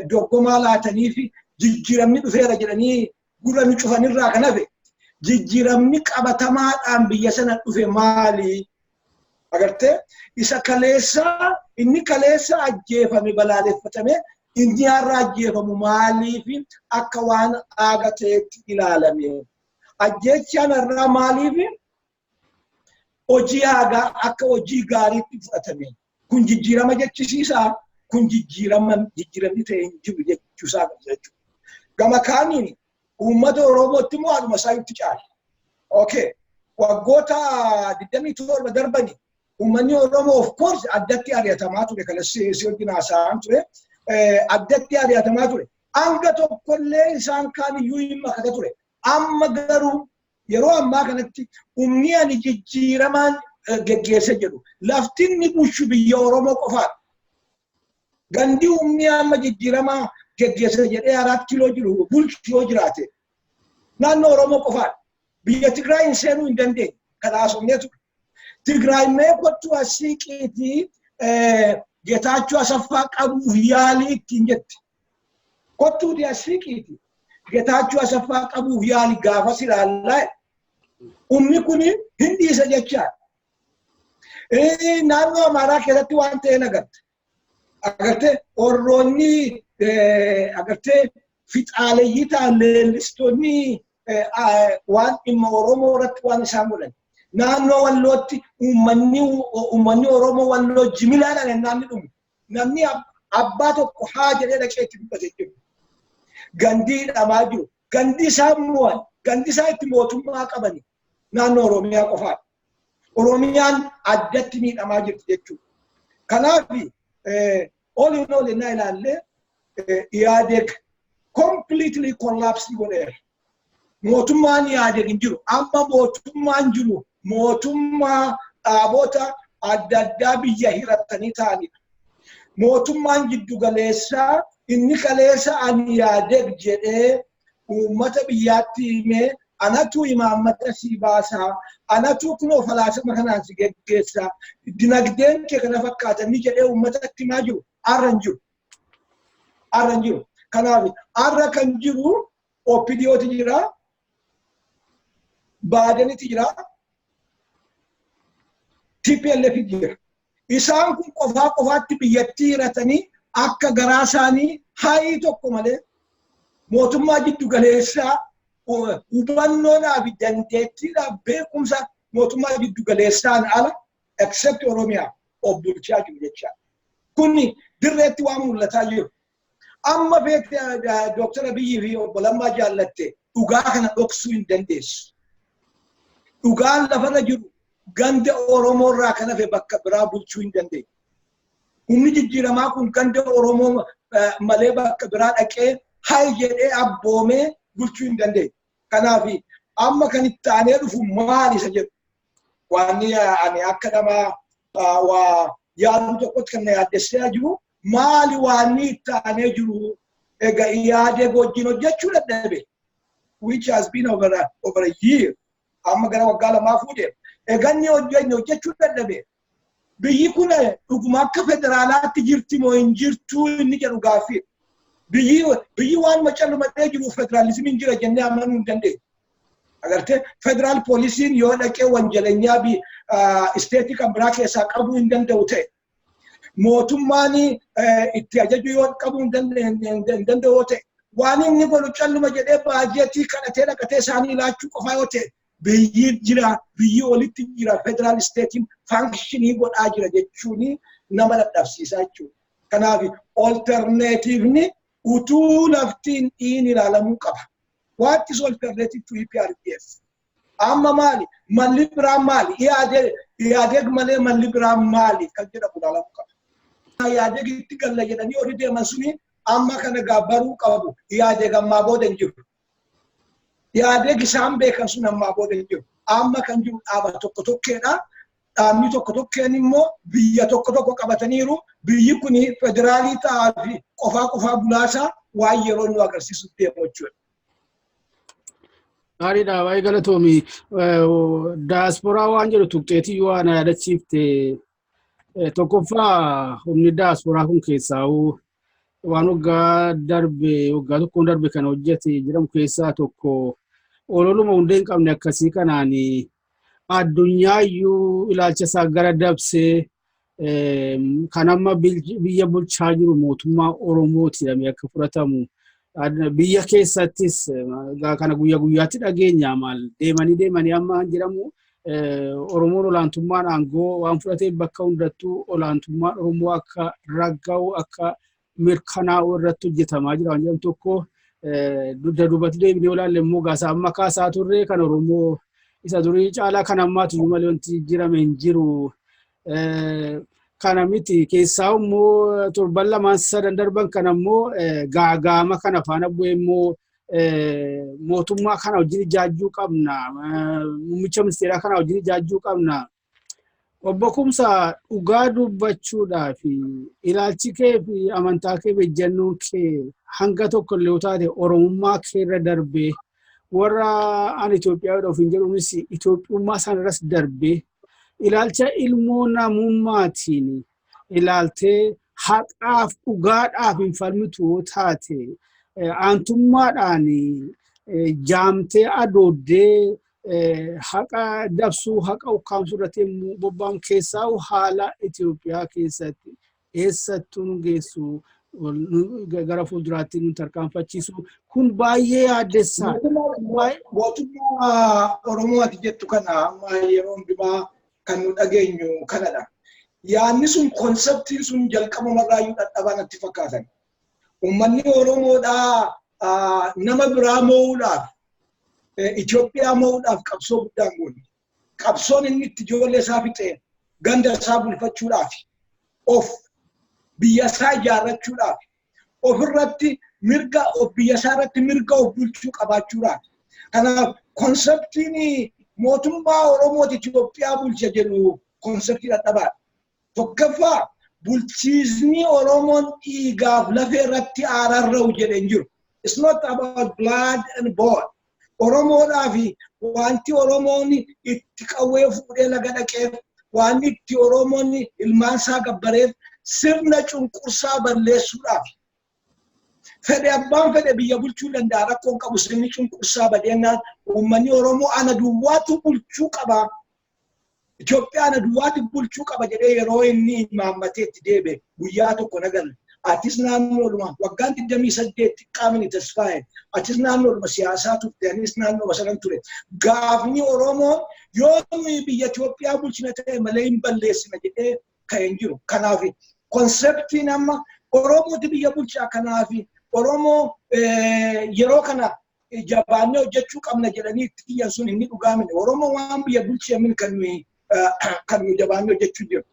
dorgomaa laatanii fi jijjiiramni dhufeera jedhanii gurra nu cufanirraa kan hafe jijjiiramni qabatamaadhaan biyya sana dhufe maali? Agartee isa kaleessa inni kaleessa ajjeefame balaaleffatame inni har'a ajjeefamu maaliif akka waan aagateetti ilaalame? Ajjechaan har'a maaliif hojii aagaa akka hojii gaariitti fudhatame? Kun jijjiirama jechisiisaa? Kun jijjiiramni ta'e hin jiru jechuusaa jechuudha. Gama kaaniin uummata Oromootti immoo aduma isaa itti caala. Okay. Waggoota 27 darbani uummanni Oromoo of course addatti ari'atamaa ture kana si wajjin haasa'an ture. Addatti ari'atamaa ture. Hanga tokkollee isaan kaan iyyuu hin makata ture. Amma garuu yeroo ammaa kanatti humni ani jijjiiramaan geggeessa jedhu lafti inni bulchu biyya Oromoo qofaadha. Gandi humni amma jijjiiramaa geggeessa jedhee 4 kiiloo jiru bulchu yoo jiraate naannoo Oromoo qofaadha. Biyya Tigraay hin seenuu hin dandeenye kana haasofnee ture. Tigraay mee kottu asiiqiitii Getaachoo Asaffaa qabuuf yaalii ittiin jette. Kottuuti asiiqiitii Getaachoo Asaffaa qabuuf yaalii gaafas ilaallaa. Humni kun hin dhiisa jechaadha. Naannoo Amaaraa keessatti waan ta'e agarta. Agartee orroonni agartee fixaaleeyyii ta'an leellistoonni waan dhimma Oromoo irratti waan isaan godhan. Naannoo Wallootti uummanni Oromoo Walloo jimilaadhaan ennaan ni dhumu. Namni abbaa tokko haa jedhee dhaqee itti dubbate jiru. Gandii hidhamaa jiru. Gandi isaan mo'an. Gandi isaa itti mootummaa qabani. Naannoo Oromiyaa qofaadha. Oromiyaan addatti miidhamaa jirti jechuudha. Kanaaf all in all innaa ilaallee yaadek completely collapse godheera. Mootummaan yaadek hin jiru. Amma mootummaan jiru mootummaa dhaabota adda addaa biyya hirattanii ta'anidha. Mootummaan jiddu galeessaa inni kaleessa ani yaadek jedhee uummata biyyaatti himee anatu imaammata si baasaa anatu kunoo falaasama kanaan si geggeessaa dinagdeen kee kana fakkaatanii jedhee uummatatti himaa jiru har'a hin jiru. Har'a hin jiru. Kanaaf har'a kan jiru OPDOti jira, Baadenitti jira, TPLF jira. Isaan kun qofaatti biyyattii hiratanii akka garaa isaanii haayii tokko malee mootummaa jiddu galeessaa hubannoodhaa fi dandeettiidhaa beekumsa mootummaa jiddu galeessaan ala except Oromiyaa of bulchaa jiru jecha. Kuni dirreetti waan mul'ataa jiru. Amma beektee Dr. Abiyyi fi Obbo Lammaa jaallatte dhugaa kana dhoksuu hin dandeessu. Dhugaan lafarra jiru ganda Oromoo irraa kan hafe bakka biraa bulchuu hin dandeenye. Humni jijjiiramaa kun ganda Oromoo malee bakka biraa dhaqee hay jedhee abboomee bulchuu hin dandeenye. Kanaaf amma kan itti aanee dhufu maali isa jedhu waan ani akka nama waa yaaduu tokkotti kan na yaaddessaa jiru maali waan itti aanee jiru egaa yaadee wajjin hojjechuu dadhabe which has been over a year amma gara waggaa lamaa fuudhee egaa inni hojjechuu dadhabe biyyi kun dhuguma akka federaalaatti jirti moo hin jirtu inni jedhu gaaffii biyyi waan macallumadhee jiru federaalizimiin jira jennee amanuu hin dandeenye. Agarte federal policing yoo dhaqee wanjaleenyaa bi state kan biraa keessaa qabuu hin danda'u ta'e mootummaan itti ajaju yoo qabuu hin danda'u ta'e waan inni godhu calluma jedhee baajetii kadhatee dhaqatee isaanii laachuu qofaa yoo ta'e biyyi jira biyyi walitti jira federal statein functionii godhaa jira jechuun nama dadhabsiisaa jechuudha. Kanaaf alternative utuu laftiin dhiin ilaalamuu qaba. What is alternative to EPRDF? Amma mali, malli biraa mali, iyaadeg malee malli biraa mali kan jedhamu ilaalamuu qaba. Iyaadeg itti galla jedhanii horii deeman suni amma kana gaabbaruu qabu. Iyaadeg ammaa booda hin jiru. Iyaadeg isaan beekan sun ammaa booda hin jiru. Amma kan jiru dhaaba tokko tokkeedha. Dhaabni tokko tokkeen immoo biyya tokko tokko qabataniiru. Biyyi kun federaalii ta'aa fi qofaa bulaasaa waan yeroo nu agarsiisu deemu jechuudha. Gaariidha waa'ee galatoomii daasporaa waan jedhu tuqxeetii yoo ana yaadachiifte tokkoffaa humni daasporaa kun keessaa waan waggaa tokkoon darbe kan hojjete jedhamu keessaa tokko ololuma hundee hin qabne akkasii kanaan addunyaayyuu ilaalcha isaa gara dabsee kan amma biyya bulchaa jiru mootummaa Oromooti jedhamee akka fudhatamu biyya keessattis kana guyyaatti dhageenya maal deemanii amma jedhamu Oromoon olaantummaan aangoo waan fudhatee bakka hundattuu olaantummaan Oromoo akka raggaa'u akka mirkanaa'u irratti hojjetamaa jira waan jedhamu tokko duubatti deebinee olaalle immoo gaasaa amma kaasaa turre kan Oromoo isa durii caalaa kan ammaatu malee wanti jirame hin jiru. Kana miti keessaa immoo torban lamaan sadan darban kana immoo gaagama kana faana bu'ee immoo mootummaa kana wajjin ijaajjuu qabna muummicha ministeeraa kana wajjin ijaajjuu qabna. Obbo Kumsaa dhugaa dubbachuudhaaf ilaalchi kee fi amantaa kee ejjennoon kee hanga tokko illee taate Oromummaa kee irra darbee warra an Itoophiyaa ofiin jedhuunis Itoophiyummaa sanarras darbee ilaalcha ilmoo namummaatiin ilaaltee haqaaf dhugaadhaaf hin falmitu taate aantummaadhaan jaamtee adooddee haqa dabsuu haqa ukkaamsuu irratti bobba'an keessaa haala Itoophiyaa keessatti eessattuu nu geessu gara fuulduraatti nu tarkaanfachiisu kun baay'ee yaaddessaa. Mootummaa Oromooti jettu kana amma yeroo hundumaa kan nu dhageenyu kanadha. Yaanni sun konseptiin sun jalqabumarraayyuu dadhabaa natti fakkaatan. Uummanni Oromoodhaa nama biraa mo'uudhaaf Itoophiyaa mo'uudhaaf qabsoo guddaan goone. Qabsoon inni itti ijoollee isaa fixee ganda isaa bulfachuudhaaf of biyya isaa ijaarrachuudhaaf ofirratti mirga of biyya isaa irratti mirga of bulchuu qabaachuudhaaf. Kanaaf konseptiin mootummaa Oromooti Itoophiyaa bulcha jedhu konseptii dadhabaadha. Tokkoffaa bulchiisni Oromoon dhiigaaf lafee irratti aararra'u jedhee hin jiru. It's not about blood and bone. Oromoodhaa fi wanti Oromoon itti qawwee fuudhee laga dhaqeef wanti itti Oromoon ilmaan isaa gabbareef sirna cunqursaa balleessuudhaaf. Fedhe abbaan fedhe biyya bulchuu danda'a rakkoon qabu sirni cunqursaa badeennaan uummanni Oromoo ana duwwaatu bulchuu qaba. Itoophiyaa ana duwwaatu bulchuu qaba jedhee yeroo inni imaammatee itti deebi'e guyyaa tokko nagalle. Atis naannoodhuma waggaan 28 qaamni tasfaa'e. Atis naannoodhuma siyaasaa turte anis naannoodhuma sanan ture. Gaafni Oromoo yoo nuyi biyya Itoophiyaa bulchina ta'e malee hin balleessina jedhee ka'een jiru. Kanaaf konseptiin amma Oromooti biyya bulchaa kanaaf Oromoo yeroo kana jabaannee hojjechuu qabna jedhanii itti iyyan sun inni dhugaa miti. Oromoo waan biyya bulchee min kan nuyi jabaannee hojjechuu jiru.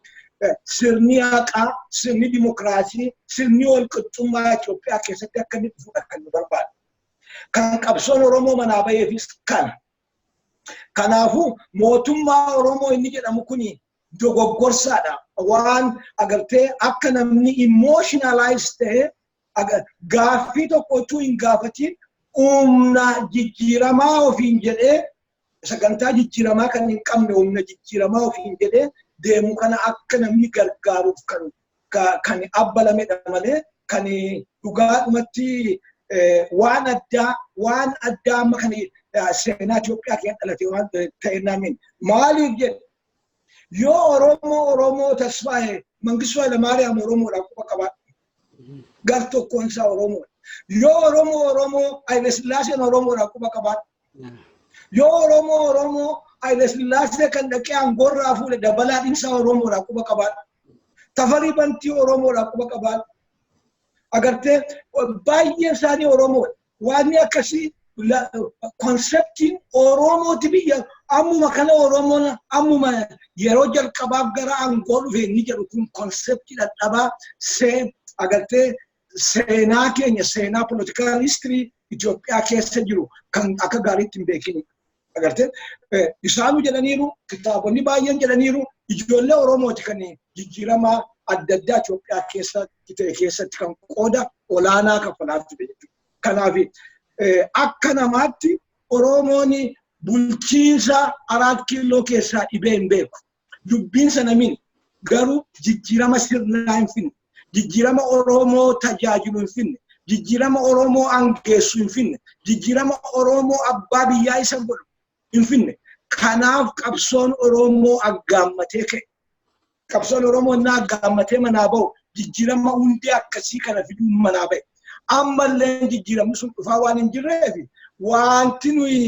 sirni haqaa, sirni dimokiraasii, sirni walqixxummaa Itoophiyaa keessatti akka inni dhufu kan nu barbaadu. Kan qabsoon Oromoo manaa baheefis kana. Kanaafuu mootummaa Oromoo inni jedhamu kuni dogoggorsaadha. Waan agartee akka namni emotionalize ta'e gaaffii tokko utuu hin gaafatiin humna jijjiiramaa ofiin jedhee sagantaa jijjiiramaa kan hin qabne humna jijjiiramaa ofiin jedhee deemu kana akka namni gargaaruuf kan abbalamedha malee kan dhugaadhumatti waan addaa amma kan seenaa Itoophiyaa keessatti dhalate waan ta'e namin maaliif jedhe yoo Oromoo tasfaa'e Mangistuu Hayilamaariyaam Oromoodhaan quba qabaadha. Gar tokkoon isaa Oromoo. Yoo Oromoo Haile Sillaaseen Oromoodhaan quba qabaadha. Yoo Oromoo Haile Sillaasee kan dhaqee aangoorraa fuudhe dabalaa isaa Oromoodhaan quba qabaadha. Tafarii Bantii Oromoodhaan quba qabaadha. Agartee baay'een isaanii Oromoodha. Waan akkasii konseptiin Oromooti biyya ammuma kana Oromoon ammuma yeroo jalqabaaf gara aangoo dhufe inni jedhu kun konseptii dadhabaa agartee seenaa keenya seenaa political history Itoophiyaa keessa jiru kan akka gaariitti hin beekini. Agartee isaanu jedhaniiru kitaabonni baay'een jedhaniiru ijoollee Oromooti kan jijjiirama adda addaa Itoophiyaa keessatti kan qooda olaanaa kaffalaatti jechuudha. Kanaaf akka namaatti Oromoon bulchiinsa 4 kiiloo keessaa dhibee hin beeku. Dubbiin sana min garuu jijjiirama sirnaa hin finne. Jijjiirama Oromoo tajaajilu hin finne. Jijjiirama Oromoo aangeessu hin finne. Jijjiirama Oromoo abbaa biyyaa isa godhu hin finne. Kanaaf qabsoon Oromoo aggaammatee ka'e. Qabsoon Oromoo inni aggaammatee manaa bahu jijjiirama hundi akkasii kana fiduu manaa bahe. Ammallee jijjiiramni sun dhufaa waan hin jirreef wanti nuyi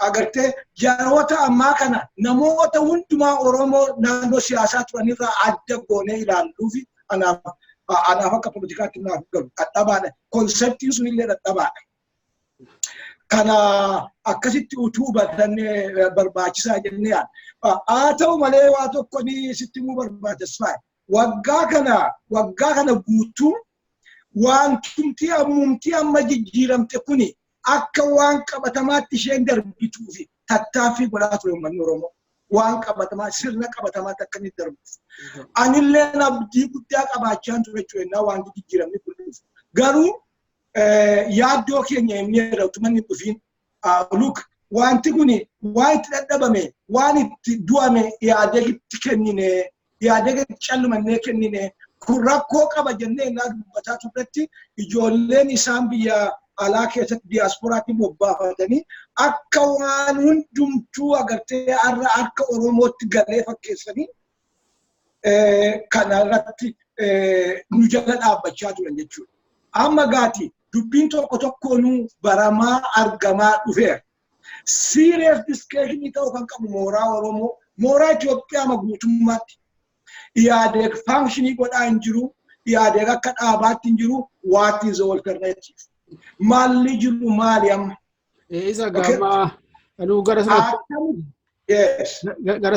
agartee jaroota ammaa kana namoota hundumaa Oromoo naannoo siyaasaa turanirraa adda goonee ilaalluuf anaaf akka politikaatti naaf galu dadhabaadha. Konseptiin sun illee dadhabaadha. Kana akkasitti utuu hubannee barbaachisaa jennee yaadda. Haa ta'u malee waa tokko ni sitti himuu barbaachisa. Waggaa kana guutuu waan tumtii ammumtii amma jijjiiramte kuni akka waan qabatamaatti isheen darbituuf tattaaffii godhaa ture uummanni Oromoo. Waan qabatamaa sirna qabatamaatti akka inni darbuuf. Anillee abdii guddaa qabaachaa ture jechuudha waan jijjiiramni kun dhufu. Garuu yaaddoo keenya himnee jedhamtu manni dhufiin luk wanti kuni waan itti dadhabame waan itti du'ame yaadeetti kennine yaadeetti callumannee kennine kun rakkoo qaba jennee naa dubbataa turretti ijoolleen isaan biyya alaa keessatti diiyaasporaatti bobbaafatanii akka waan hundumtuu agartee harka Oromootti galee fakkeessanii kana irratti nu jala dhaabbachaa turan jechuudha. Amma gaati dubbiin tokkoonuu baramaa argamaa dhufeera. Serious discussion ta'uu kan qabu mooraa Oromoo, mooraa Itoophiyaa guutummaatti. Yaadeg functionii godhaa hin jiru, yaadeg akka dhaabaatti hin jiru, what is the alternative? Maalli jiru maali amma? Isa gama anu gara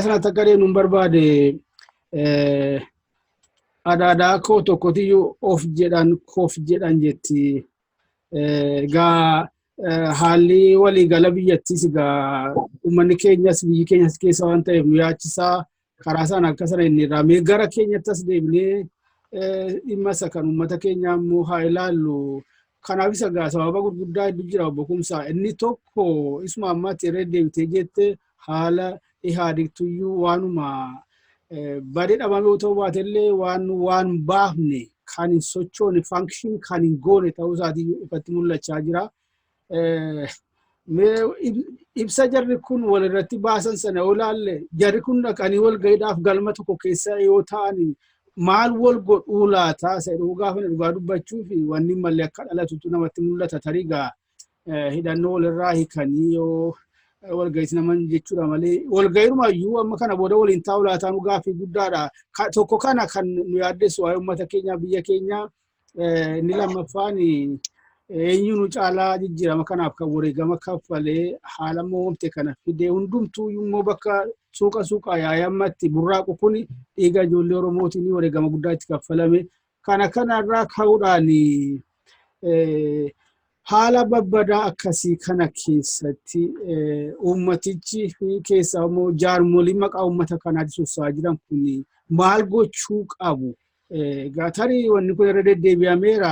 sanatti akka deemuun barbaade adaadaa koo tokkotiyyuu of jedhan koof jedhan jetti. Gaa haalli waliigala biyyattiis gaa uummanni keenyas biyyi keenyas keessa waan ta'eef nu yaachisaa karaa sana akka sana inni irraa mee gara keenyattas deebinee dhimma isa kan uummata keenyaa immoo haa ilaallu. Kanaaf isa gaa sababa gurguddaa hedduu jira obbo Kumsaa. Inni tokko isuma ammaatti irra deebitee jette haala ihaadiktuyyuu waanuma badee dhabame yoo ta'u baatellee waan baafne kan hin sochoone function kan hin goone ta'uu isaatii ifatti mul'achaa jira. Ibsa jarri kun walirratti baasan sana yoo ilaalle jarri kun dhaqanii wal gahiidhaaf galma tokko keessa yoo ta'an maal wal godhuu laata isa gaafa dhugaa dubbachuu fi wanni mallee akka dhalatutu namatti mul'ata tarii gaa hidhannoo walirraa hiikanii yoo wal gahis naman jechuudha malee wal gahiirumayyuu amma kana booda waliin taa'u laataan gaaffii guddaadha. Tokko kana kan nu yaaddeessu waa'ee uummata keenyaa biyya keenyaa inni lammaffaan eenyuun caalaa jijjiirama kanaaf kan wareegama kaffalee haala mo'omte kana fidee hundumtuu immoo bakka suuqa yaa'ammatti burraaqu kun dhiiga ijoollee Oromootiin wareegama guddaa itti kaffalame. Kanarraa ka'uudhaan haala babbadaa akkasii kana keessatti uummatichi keessaa immoo jaarmoliin maqaa uummata kanaatiin sochoosaa jiran kun maal gochuu qabu? Tarii wanni kun irra deddeebi'ameera.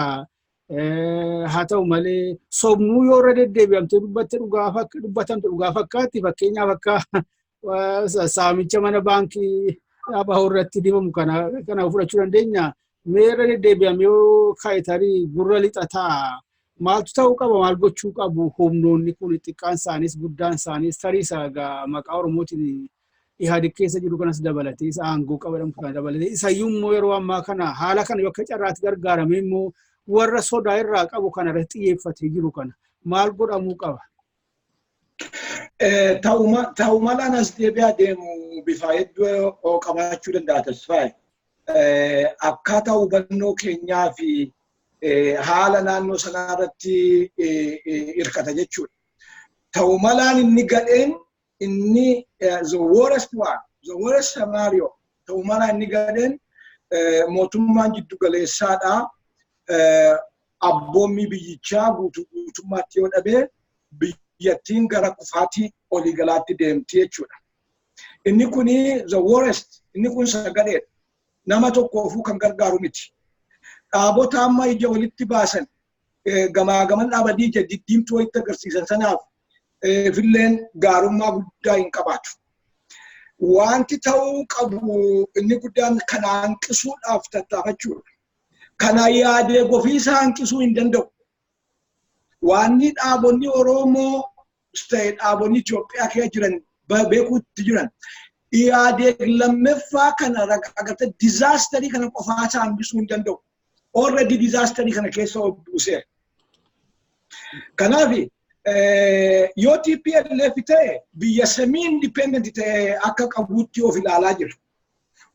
Haa ta'u malee sobnuu yoo irra deddeebi'amte dubbatamte dhugaa fakkaatti. Fakkeenyaaf akka saamicha mana baankii dhaabaa irratti dibamu kana fudhachuu dandeenya. Mee irra deddeebi'ame yoo ka'e tarii gurra lixataa maaltu ta'uu qaba? Maal gochuu qabu? Humnoonni kun xiqqaan isaanis guddaan isaanis tarii isaa maqaa Oromootiin Ihaadig keessa jiru kanas dabalatee isa aangoo qabamu kana dabalatee isayyuu immoo yeroo ammaa kana haala kana bakka carraatti gargaaramee immoo warra sodaa irraa qabu kana irratti xiyyeeffatee jiru kana maal godhamuu qaba? Ta'umalaan as deebi'aa deemu bifa hedduu qabaachuu danda'a tasfaayi. Akkaataa hubannoo keenyaa fi haala naannoo sanaa irratti hirkata jechuudha. Ta'umalaan inni gadheen inni the worst scenario. Ta'umalaan inni gadheen mootummaan jiddu galeessaadha. Abboommii biyyichaa guutummaatti yoo dhabee biyyattiin gara kufaatii waliigalaatti deemti jechuudha. Inni kuni the worst, inni kun sagalee nama tokkoofuu kan gargaaru miti. Dhaabota amma ija walitti baasan gamaa gaman dhaabanii diddiimtuu walitti agarsiisan sanaaf filleen gaarummaa guddaa hin qabaatu. Wanti ta'uu qabu inni guddaan kana hanqisuudhaaf tattaafachuudha. Kana yaadee ofiisaa hanqisuu hin danda'u. Wanni dhaabonni Oromoo ta'e dhaabonni Itoophiyaa keessa jiran beekuutti jiran yaadee lammaffaa kana agartee disaasterii kana qofaasaa hanqisuu hin danda'u. Already disaasterii kana keessa buuseera. Kanaaf yoo TPLF ta'e biyya semi independent ta'e akka qabuutti of ilaalaa jira.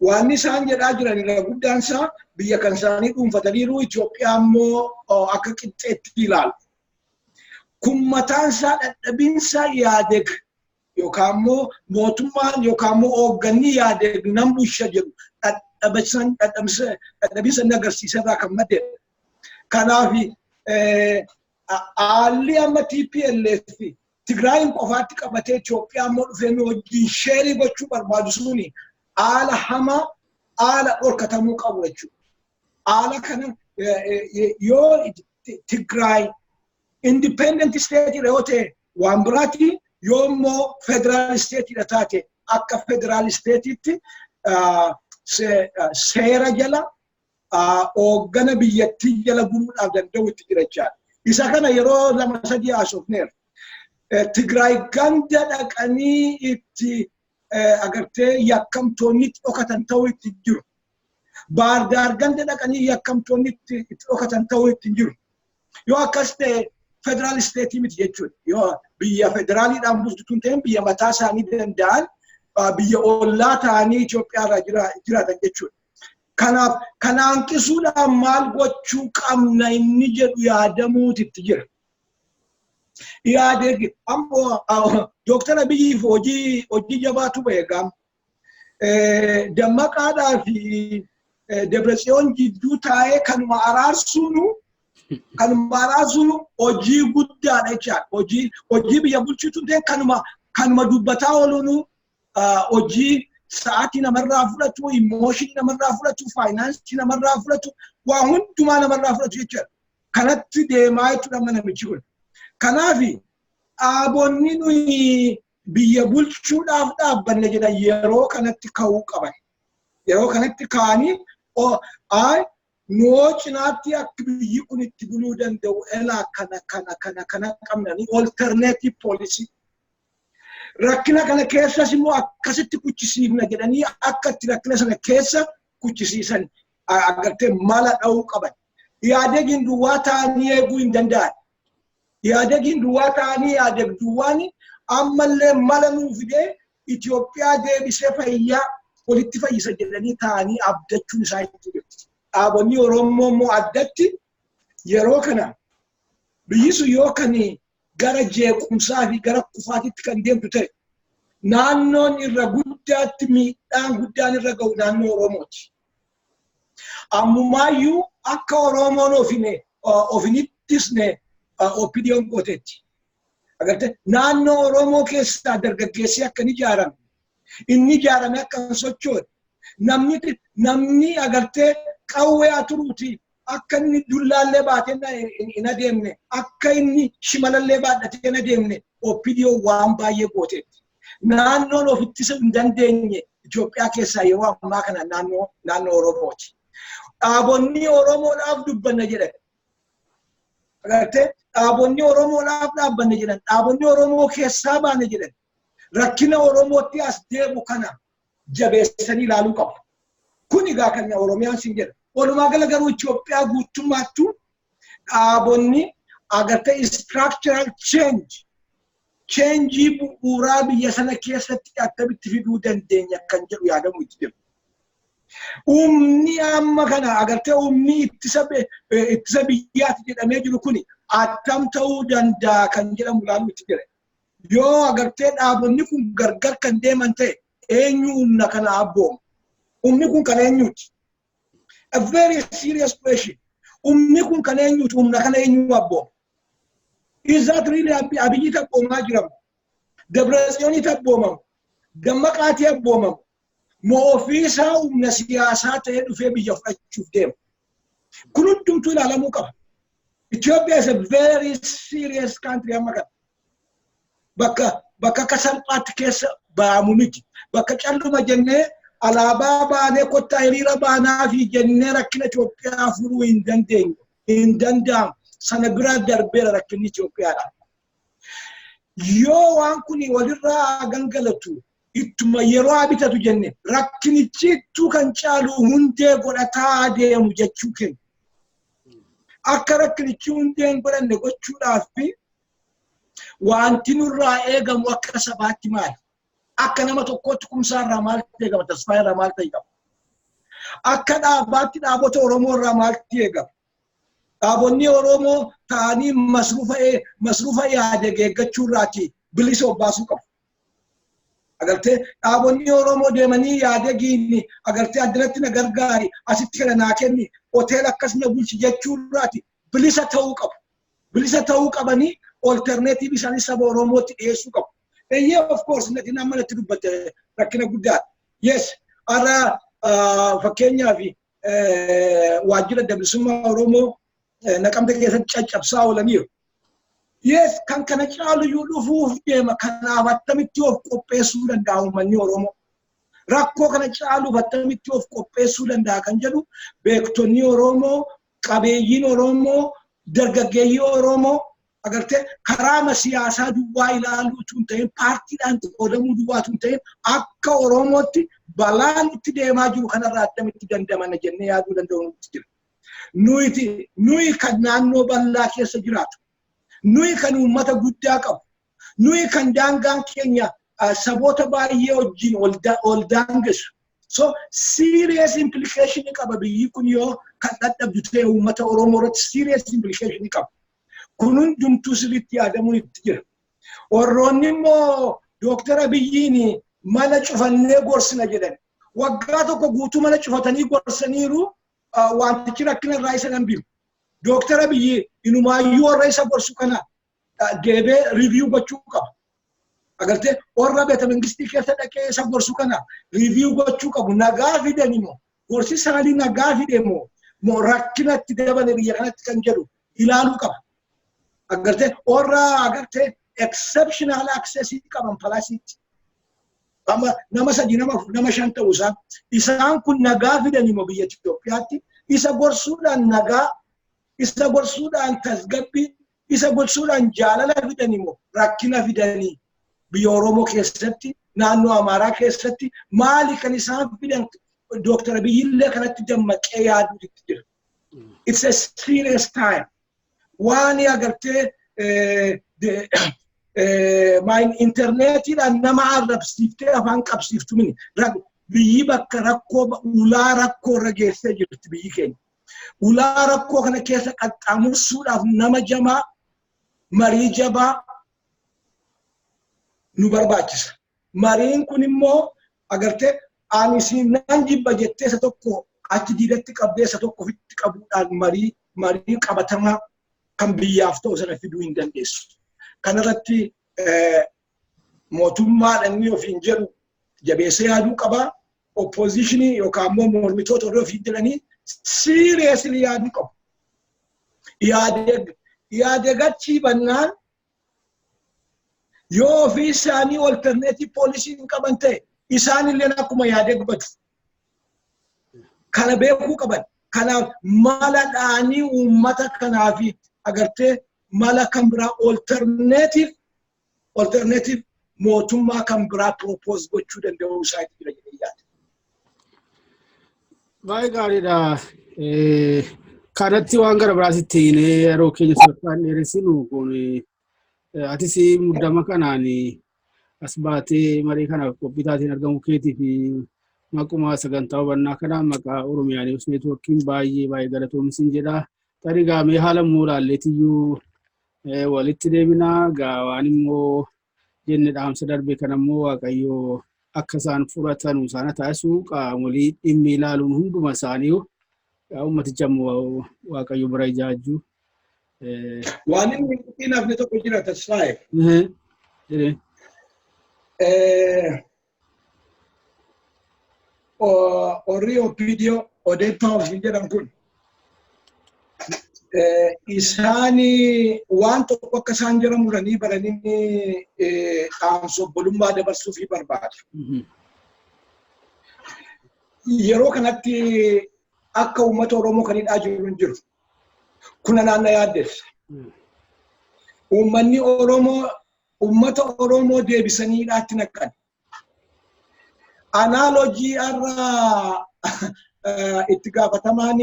Waan isaan jedhaa jiran irra guddaan isaa biyya kan isaanii dhuunfataniiru Itoophiyaa immoo akka qixxeetti ilaalu. Kun mataan isaa dadhabinsa Ihaadig yookaan immoo mootummaan yookaan immoo hoogganni Ihaadig nan bulcha jedhu dadhabinsa inni agarsiiserraa kan maddeedha. Kanaaf haalli amma TPLF Tigraayin qofaatti qabatee Itoophiyaa immoo dhufee wajjin sheerii gochuu barbaadu suni haala hamaa haala dhorkatamuu qabu jechuudha. Haala kana yoo Tigraay independent state yoo ta'e waan biraati yoo immoo federal state taate akka federal state'itti seera jala hooggana biyyattii jala buluudhaaf danda'u itti jiraachaa. Isa kana yeroo lama sadii haasofneera. Tigraay ganda dhaqanii itti agartee yakkamtoonni itti dhokatan ta'uu itti jiru. Baardaar ganda dhaqanii yakkamtoonni itti dhokatan ta'uu itti jiru. Yoo akkas ta'e federal state miti jechuudha. Yoo biyya federaaliidhaan bultuun ta'een biyya mataa isaanii danda'an biyya ollaa ta'anii Itoophiyaa irraa jiraatan jechuudha. Kanaaf kana hanqisuudhaan maal gochuu qabna inni jedhu yaadamuutu jira. Ihaadig ammoo Dr. Abiyyiif hojii jabaatu beekama. Dammaqaadhaa fi Debresiyoon jidduu taa'ee kanuma araarsuun hojii guddaadha jechaadha. Hojii biyya bulchuutu ta'e kanuma dubbataa ooluun hojii sa'aatii namarraa fudhatu, immooshinii namarraa fudhatu, faayinaansii namarraa fudhatu, waa hundumaa namarraa fudhatu jechuudha. Kanatti deemaa jechuudha namichi kun. Kanaaf dhaabonni nuyi biyya bulchuudhaaf dhaabbanne jedhan yeroo kanatti ka'uu qaban. Yeroo kanatti ka'anii noo cinaatti akka biyyi kun itti buluu danda'u elaa kana qabnanii alternative policy. Rakkina kana keessas immoo akkasitti kuchisiifna jedhanii akka itti rakkina sana keessa kuchisiisan agartee mala dha'uu qaban. Ihaadigin duwwaa ta'anii eeguu hin danda'an. Ihaadigin duwwaa ta'anii Ihaadig duwwaan ammallee mala nuu fidee Itoophiyaa deebisee fayyaa walitti fayyisa jedhanii ta'anii abdachuun isaa jechuudha. Dhaabonni Oromoo immoo addatti yeroo kana Biyyisu yoo kan gara jeequmsaa fi gara kufaatitti kan deemtu ta'e naannoon irra guddaatti miidhaan guddaan irra ga'u naannoo Oromooti. Ammumaayyuu akka Oromoon ofinittisne opinion gooteetti. Agartee naannoo Oromoo keessaa dargaggeessi akka inni ijaarame akka hin sochoone namni agartee qawwee aturuuti akka inni dullaallee baatee hin adeemne akka inni shimalallee baadhatee hin adeemne opinion waan baay'ee gooteetti. Naannoon of ittisa hin dandeenye Itoophiyaa keessaa yeroo ammaa kana naannoo Oromooti. Dhaabonni Oromoodhaaf dubbanna jedhan. Agartee dhaabonni Oromoodhaaf dhaabbanna jedhan. Dhaabonni Oromoo keessaa baane jedhan. Rakkina Oromootti as deemu kana jabeessanii ilaaluu qabu. Kun egaa kan Oromiyaan siin jedha. Walumaa gala garuu Itoophiyaa guutummaattuu dhaabonni agartee structural change bu'uuraa biyya sana keessatti akkamitti fiduu dandeenya kan jedhu yaadamu itti jira. Humni amma kana agartee humni ittisa biyyaati jedhamee jiru kuni attam ta'uu danda'a kan jedhamu ilaaluu itti jira. Yoo agartee dhaabonni kun gargar kan deeman ta'e eenyu humna kana abboomu? Humni kun kan eenyuuti? A very serious question. Humni kun kan eenyuuti? Humna kana eenyu abboomu? Is that really Abiyyi tabboomaa jiramu? Dabratsiyoonii tabboomamu? Dammaqaatii abboomamu? Moo ofiisaa humna siyaasaa ta'ee dhufee biyya fudhachuuf deema? Kun hundumtuu ilaalamuu qaba. Ethiopia is a very serious country amma kana. Bakka akka salphaatti keessa ba'amu miti. Bakka calluma jennee alaabaa baanee kottaa hiriira baanaa fi jennee rakkina Itoophiyaa furuu hin dandeenyu. Hin danda'amu. Sana bira darbeera rakkinni Itoophiyaadha. Yoo waan kun walirraa gangalatu ittuma yeroo bitatu jenne rakkinichi ittuu kan caalu hundee godhataa deemu jechuu keenya. Akka rakkinichi hundeen godhanne gochuudhaaf wanti nurraa eegamu akka sabaatti maali? Akka nama tokkootti kumsaarraa maaltu eegama? Tasfaayirraa maaltu eegama? Akka dhaabaatti dhaabota Oromoorraa maaltu eegama? Dhaabonni Oromoo ta'anii masruufa yaade geeggachuurraati bilisa obbaasuu qabu. Agartee dhaabonni Oromoo deemanii yaade giinni agartee addanatti na gargaari asitti kana naa kenni hoteela akkasuma bulchi jechuurraati bilisa ta'uu qabu. Bilisa ta'uu qabanii alternative isaanii saba Oromootti dhiyeessuu qabu. Eeyyee of course natti nama natti dubbate rakkina guddaadha. Yes, ara fakkeenyaaf waajjira dabalisummaa Oromoo naqamte keessatti caccabsaa oolaniiru. Yes, kan kana caalu yoo dhufuuf deema kanaaf attamitti of qopheessuu danda'a uummanni Oromoo. Rakkoo kana caaluuf attamitti of qopheessuu danda'a kan jedhu beektonni Oromoo, qabeeyyiin Oromoo, dargaggeeyyii Oromoo agartee karaama siyaasaa duwwaa ilaaluutu hin ta'in paartiidhaan qoodamuu duwwaatu hin ta'in akka Oromootti balaan itti deemaa jiru kanarraa attamitti dandamana jennee yaaduu danda'uutu jira. Nuyi kan naannoo bal'aa keessa jiraatu. Nuyi kan uummata guddaa qabu. Nuyi kan daangaan keenya saboota baay'ee wajjin ol daangessu. So serious implication qaba biyyi kun yoo kan dadhabdu ta'e uummata Oromoo irratti serious implication qaba. Kun hundumtuu sirriitti yaadamuun itti jira. Warroonni immoo Dr. Abiyyiin mana cufannee gorsina jedhan. Waggaa tokko guutuu mana cufatanii gorsaniiru wantichi rakkina irraa isa hin beeku. Dr. Abiyyi inumaayyuu warra isa gorsu kana deebee review gochuu qaba. Agartee warra beeta mangistii keessa dhaqee isa gorsu kana review gochuu qabu. Nagaa fidani moo gorsi isaanii nagaa fide moo rakkinatti dabale biyya kanatti kan jedhu ilaaluu qaba. Agartee warra agartee exceptional access qaban palasiitti. Nama sadi nama shan ta'uu isaan kun nagaa fidani moo biyya Itoophiyaatti isa gorsuudhaan nagaa isa gorsuudhaan tasgabbii isa gorsuudhaan jaalala fidani moo rakkina fidanii biyya Oromoo keessatti naannoo Amaaraa keessatti maali kan isaan fidan Dr. Abiyyillee kanatti dammaqee yaaduu itti jira. It's a serious time. Waan agartee internetiidhaan nama arrabsiiftee afaan qabsiiftu mini biyyi bakka rakkoo ulaa rakkoo irra geessee jirti biyyi keenya. Ulaa rakkoo kana keessa qaxxaamursuudhaaf nama jamaa marii jabaa nu barbaachisa. Mariin kun immoo agartee ani nan jibba jettee isa tokko achi diidatti qabdee isa tokko ofitti qabuudhaan marii qabatamaa kan biyyaaf ta'u sana fiduu hin dandeessu. Kanarratti mootummaadhaan ni ofiin jedhu jabeessee yaaduu qaba. Oppositionii yookaan immoo mormitoota odoo ofiin jedhanii seriously yaaduu qabu. Yaadeegachii bannaan yoo ofii isaanii alternative policy hin qaban ta'e isaanillee akkuma yaadeegbatu. Kana beekuu qaban. Kanaaf mala dhaanii uummata kanaaf agartee mala kan biraa alternative mootummaa kan biraa propose gochuu danda'u isaati jira jedhee yaada. Baay'ee gaariidha. Kanatti waan gara biraasitti yeroo keenya sadarkaan dheeressinu kun atis muddama kanaan as baatee marii kanaaf qophii taateen argamu keetii fi maquma sagantaa hubannaa kanaan maqaa Oromiyaa News Networkiin baay'ee galatoomsin jedha. Tarii gaamee haala muulaalleetiyyuu walitti deebinaa gaawaan immoo jenne dhaamsa darbe kanammoo Waaqayyoo akka isaan furatan isaan taasisuu qaamolee dhimmi ilaaluun hunduma isaanii ummaticha Waaqayyo bira ijaajju. Waan inni naafne tokko jira tasfaa'e. Orri opiidiyoo odeeffannoo ofiin jedhan kun isaani waan tokko akka isaan jira muranii baranii dhaamsa obbolummaa dabarsuu fi barbaada. Yeroo kanatti akka uummata Oromoo kan hidhaa jiru hin jiru. Kuna naanna yaaddeessa. Uummanni Oromoo uummata Oromoo deebisanii hidhaatti naqan. Anaalojii irraa itti gaafatamaan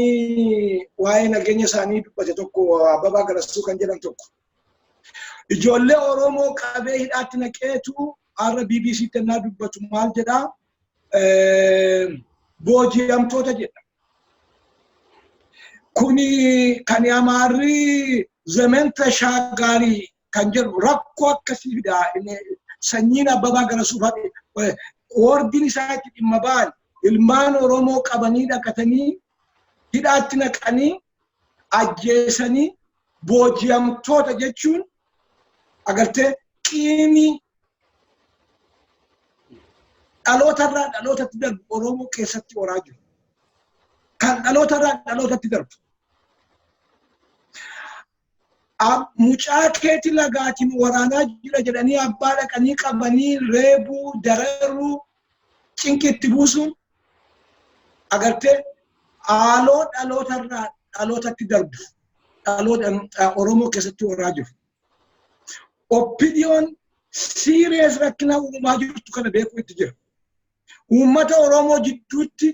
waa'ee nageenya isaanii dubbate tokko Ababaa Garassuu kan jedhan tokko. Ijoollee Oromoo qabee hidhaatti naqeetu har'a BBC tennaa dubbatu maal jedhaa? Booji'amtoota jedha. Kuni kan Amaarri zemen tashagarii kan jedhu rakkoo akkasiidha. Sanyiin Ababaa Garassuu Ordin isaatti dhimma ba'an ilmaan Oromoo qabanii dhaqatanii hidhaatti naqanii ajjeesanii booji'amtoota jechuun agartee qiimii dhalootarraa dhalootatti darbu Oromoo keessatti horaa jiru. Kan dhalootarraa dhalootatti darbu. Mucaa keeti lagaatiin waraanaa jira jedhanii abbaa dhaqanii qabanii reebuu dararuu cinqitti buusuun agartee haaloo dhalootarraa dhalootatti darbu dhaloota Oromoo keessatti horaa jiru. Oppidiyoon serious rakkina uumaa jirtu kana beekuu itti jira. Uummata Oromoo jidduutti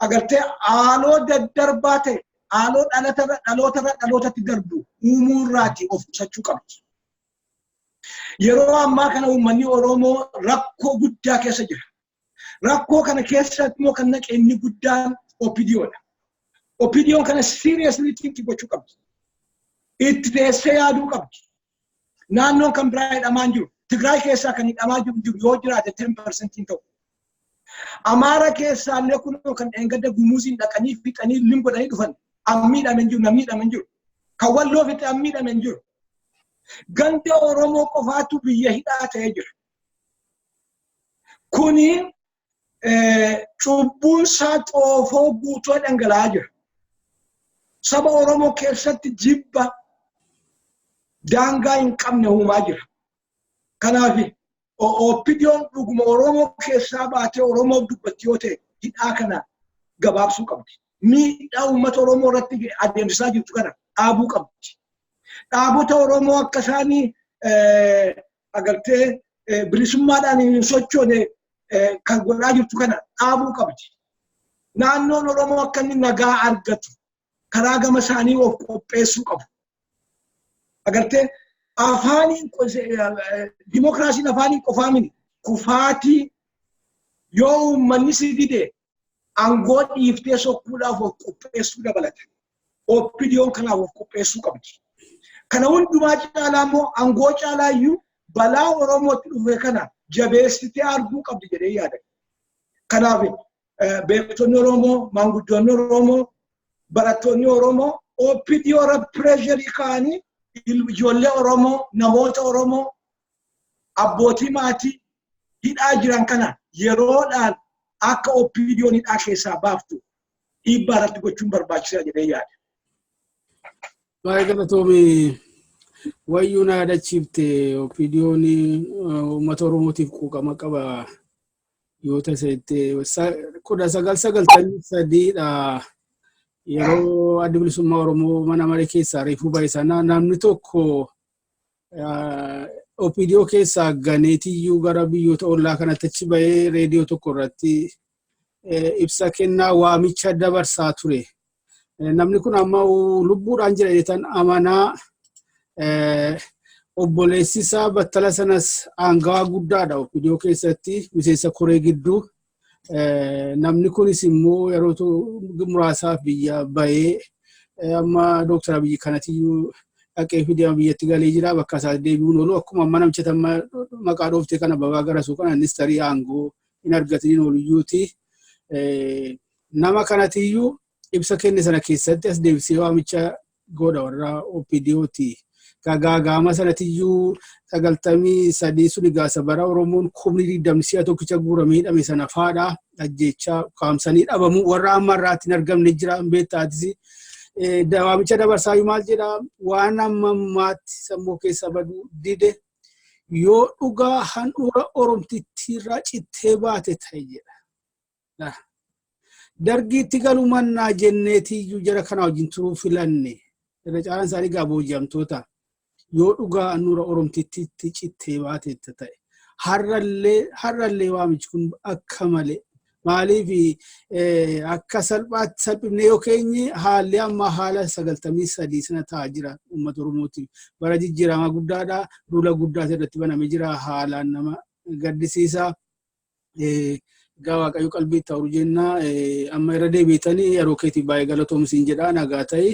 agartee haaloo daddarbaa ta'e haaloo dhalootatti darbu uumuurraati of qusachuu qabdi. Yeroo ammaa kana uummanni Oromoo rakkoo guddaa keessa jira. Rakkoo kana keessatti immoo kan naqe inni guddaan Oppidiyoodha. Oppidiyoon kana seriously think gochuu qabdi. Itti teessee yaaduu qabdi. Naannoon kan biraa hidhamaa jiru. Tigraay keessaa kan hidhamaa jiru yoo jiraate 10% ta'u. Amaara keessaa illee kunoo kan engadda gumuuziin dhaqanii fixanii limgodhanii dhufan. Ammiidhamen jiru, nammiidhamen jiru. Kan Walloo fixe ammiidhamen jiru. Ganda Oromoo qofaatu biyya hidhaa ta'ee jira. Kuni cubbuun isaa xoofoo guutuu dhangala'aa jira. Saba Oromoo keessatti jibba daangaa hin qabne uumaa jira. Kanaaf Oppidiyoon dhuguma Oromoo keessaa baatee Oromoof dubbatti yoo ta'e hidhaa kana gabaabsuu qabdi. Miidhaa uummata Oromoo irratti adeemsisaa jirtu kana dhaabuu qabdi. Dhaabota Oromoo akka isaanii agartee bilisummaadhaan hin sochoone kan godhaa jirtu kana dhaabuu qabdi. Naannoon Oromoo akka inni nagaa argatu karaa gama isaanii of qopheessuu qabu. Agartee afaaniin dimokiraasiin afaaniin qofaa miti kufaatii yoo uummanni si dide aangoo dhiiftee sokkuudhaaf of qopheessuu dabalata. Oppidiyoon kanaaf of qopheessuu qabdi. Kana hundumaa caalaa immoo aangoo caalaayyuu balaa Oromootti dhufe kana jabeessitee arguu qabdi jedhee yaada. Kanaaf beektonni Oromoo, maanguddoonni Oromoo, barattoonni Oromoo OPDO irra pireesharii kaanii ijoollee Oromoo, namoota Oromoo, abbootii maatii hidhaa jiran kana yeroodhaan akka OPDO'n hidhaa keessaa baaftu dhiibbaa irratti gochuun barbaachisaa jedhee yaada. Baay'ee galatoomii wayyuu na yaadachiifte OPDO'n uummata Oromootiif quuqama qaba yoo ta'e 1993 yeroo adda bilisummaa Oromoo mana maree keessaa reefuu baay'ee sana namni tokko OPDO keessaa ganeetiyyuu gara biyyoota ollaa kanatti achi bahee reediyoo tokko irratti ibsa kennaa waamicha dabarsaa ture. Namni kun amma lubbuudhaan jira jedhan amanaa obboleessisaa battala sanas aangawaa guddaadha OPDO keessatti miseensa koree gidduu. Namni kunis immoo yeroo muraasaaf biyya bahee amma Dr. Abiyyi kanatiyyuu dhaqee fidee biyyatti galee jira bakka isaa deebi'uun oolu akkuma amma namicha maqaa dhooftee kana babaa garasuu kana innis tarii aangoo hin argatiniin ooluyyuuti. Nama kanatiyyuu ibsa kenne sana keessatti as deebisee waamicha godha warra OPDO'ti. Gaagaama sanatiyyuu 93 suni gaasa bara Oromoon kumni 20 tokkicha guuramee hidhame sana faadhaa ajjechaa kaamsanii dhabamu warra amma irraatti hin argamne jira beektaatis. Waamicha dabarsaa maal jedha waan ammaatti sammuu keessa badu dide yoo dhugaa handhuura Oromtitti irraa cittee baate ta'e jedha. Dargiitti galuu mannaa jenneetiyyuu jara kana wajjin turuu filanne. Irra caalaan isaanii gaabooji'amtoota. Yoo dhugaa handhuura Oromtitti cittee baate ta'e. Har'allee waamichi kun akka malee maaliif akka salphaatti salphifnee yoo keenye haalli amma haala 93 sana ta'aa jira uummata Oromootiif. Bara jijjiiramaa guddaadha. Duula guddaa irratti banamee jira. Haalaan nama gaddisiisa. Waaqayyo qalbii ta'uu jenna. Amma irra deebiitanii yeroo keetiif baay'ee galatoomsiin jedha nagaa ta'e.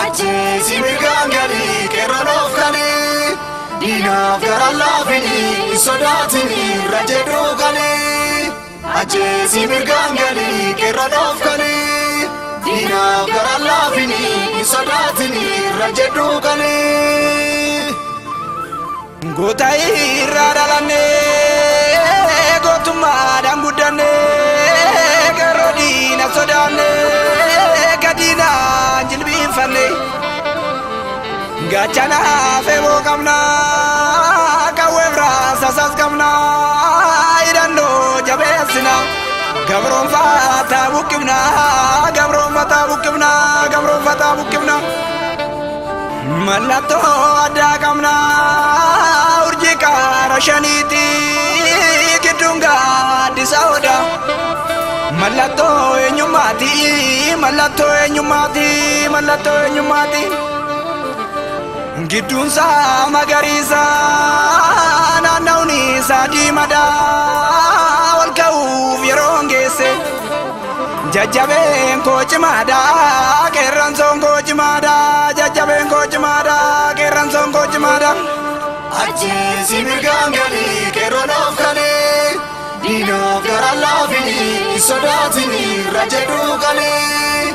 Ajjeesi mirgaan galii qeerranoof galii diinaaf gara laafini sodaatini rajeduu galii. Ajjeesi mirgaan galii qeerranoof galii diinaaf gara laafini sodaatini rajeduu galii. Goota irraa dhalannee gootummaadhaan guddannee garoo diina sodaannee gadiinaan jilbiinfanne gachana feeboo qabna qawwee biraasasas qabna hidhannoo jabeessina gabroonfataa buqqifna gabroonfataa buqqifna gabroonfataa buqqifna mallattoo addaa qabna urjii qaara shaniiti gidduun gaaddisa odaa. Mallattoo eenyummaati mallattoo eenyummaati mallattoo eenyummaati gidduunsaa magariisa naanna'uun isaa diimaadhaa wal ka'uuf yeroo geesse jajjabeen koo cimaadhaa qeerransoon koo cimaadhaa jajjabeen koo cimaadhaa qeerransoon koo cimaadhaa. Ajjeesi mirgaan galii qeerranoof galii. Diinaaf gara laafini sodaatini rajeduu galii.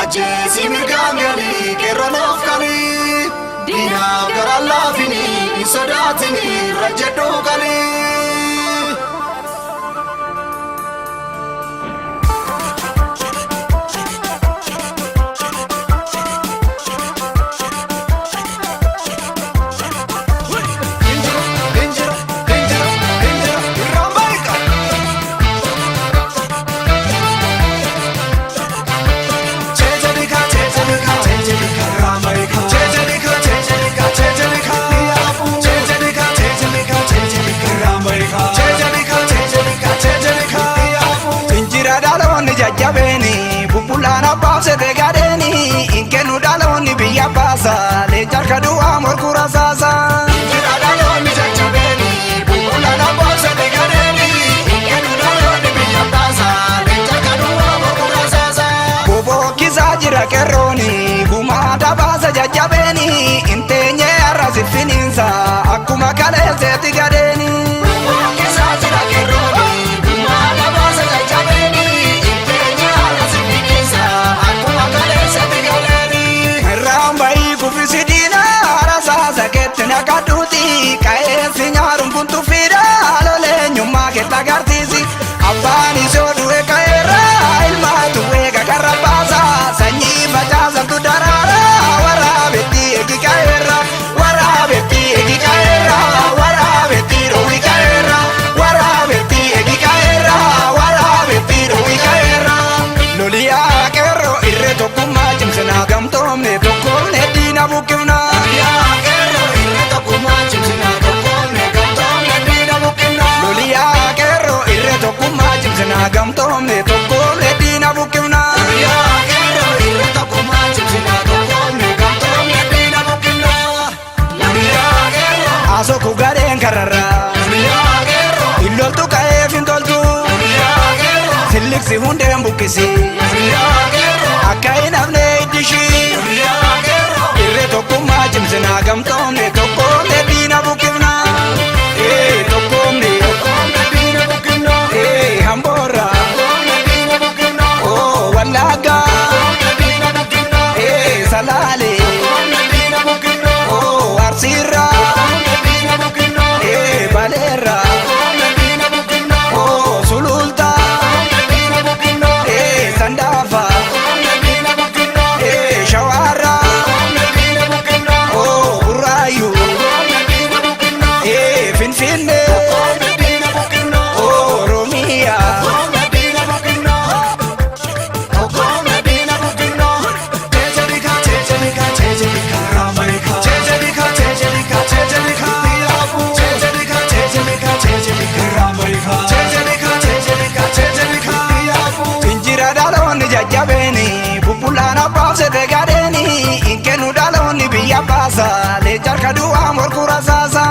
Ajjeesi mirgaan galii qeerranoof galii. Diinaaf gara laafini sodaatini rajeduu galii. Jajjabeni bubulana baase begadeni inkenu daloni biya basa le jarkadu amor kurasasa. Injira daloni jajjabeni bubulana baase begadeni inkenu daloni biya basa le jarkadu amor kurasasa. Bobo kisa jira keroni gumada basa jajjabeni. si hundeen bukkisi akka hin hafne iddishi irree tokkummaa cimsinaa gamtoomne tokkoomne diina bukkifna tokkoomne hamboorra wallagga salaale arsiirra baleerra sululta sandaafa shawaarra buraayyuu finfinnee oromiyaa injira dhaloonni jajjabeeni bubbulaan abbaaf sete gadeeni inkennu dhaloonni biyya baasa leejarka du'aa morku rasaasa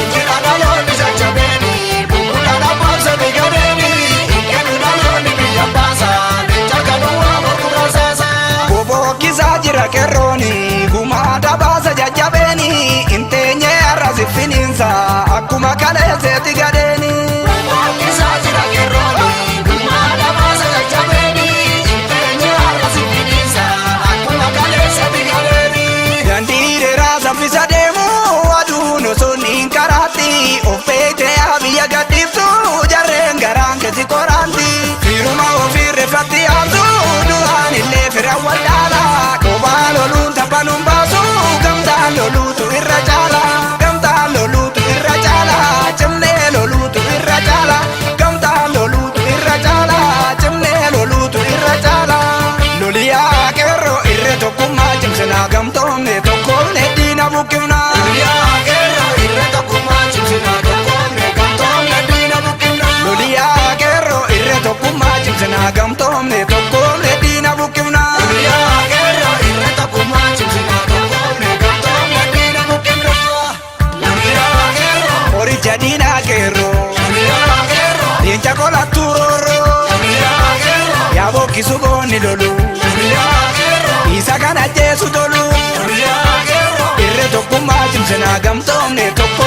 injira dhaloonni jajjabeeni bubbulaan abbaaf sete gadeeni inkennu dhaloonni biyya baasa leejarka du'aa morku rasaasa bobokkisaa jira qeerrooni gumaata baasa jajjabeeni inteenye arra siffiniinsa akkuma kaleesseetti gadeeni bobokkisaa jira qeerrooni gumaata baasa jajjabeeni inteenye arra siffiniinsa akkuma kaleesseetti gadeeni dandiire raasafisa deemu aduun osoon hin karaatti of beekte biyya gadhiiftu jarreen garaan keessa qoraanti firuma ofirreeffatti haamtu duraan illee fira waldaala kophaan loluun taphanuun baasu gamtaan loluutu irra caala gamtaan loluutu irra caala cimnee loluutu irra caala gamtaan loluutu irra caala cimnee loluutu irra caala loliyaa qeerroo irree tokkummaa cimsinaa gamtoomne tokkoomne diina buqqifna loliyaa qeerroo irree tokkummaa cimsinaa tokkoomne gamtoomne diina buqqifna loliyaa qeerroo irree tokkummaa cimsinaa gamtoomne tokkoomne diina buqqifna loliyaa qeerroo irree tokkummaa cimsinaa tokkoomne gamtoomne diina buqqifna loliyaa qeerroo horicha diina qeerroo loliyaa qeerroo leenca qolattu roorroo loliyaa qeerroo yaa bokkisu goonni lolu loliyaa qeerroo isa kana jeesu tolu loliyaa qeerroo irree tokkummaa cimsinaa gamtoomne tokkoomne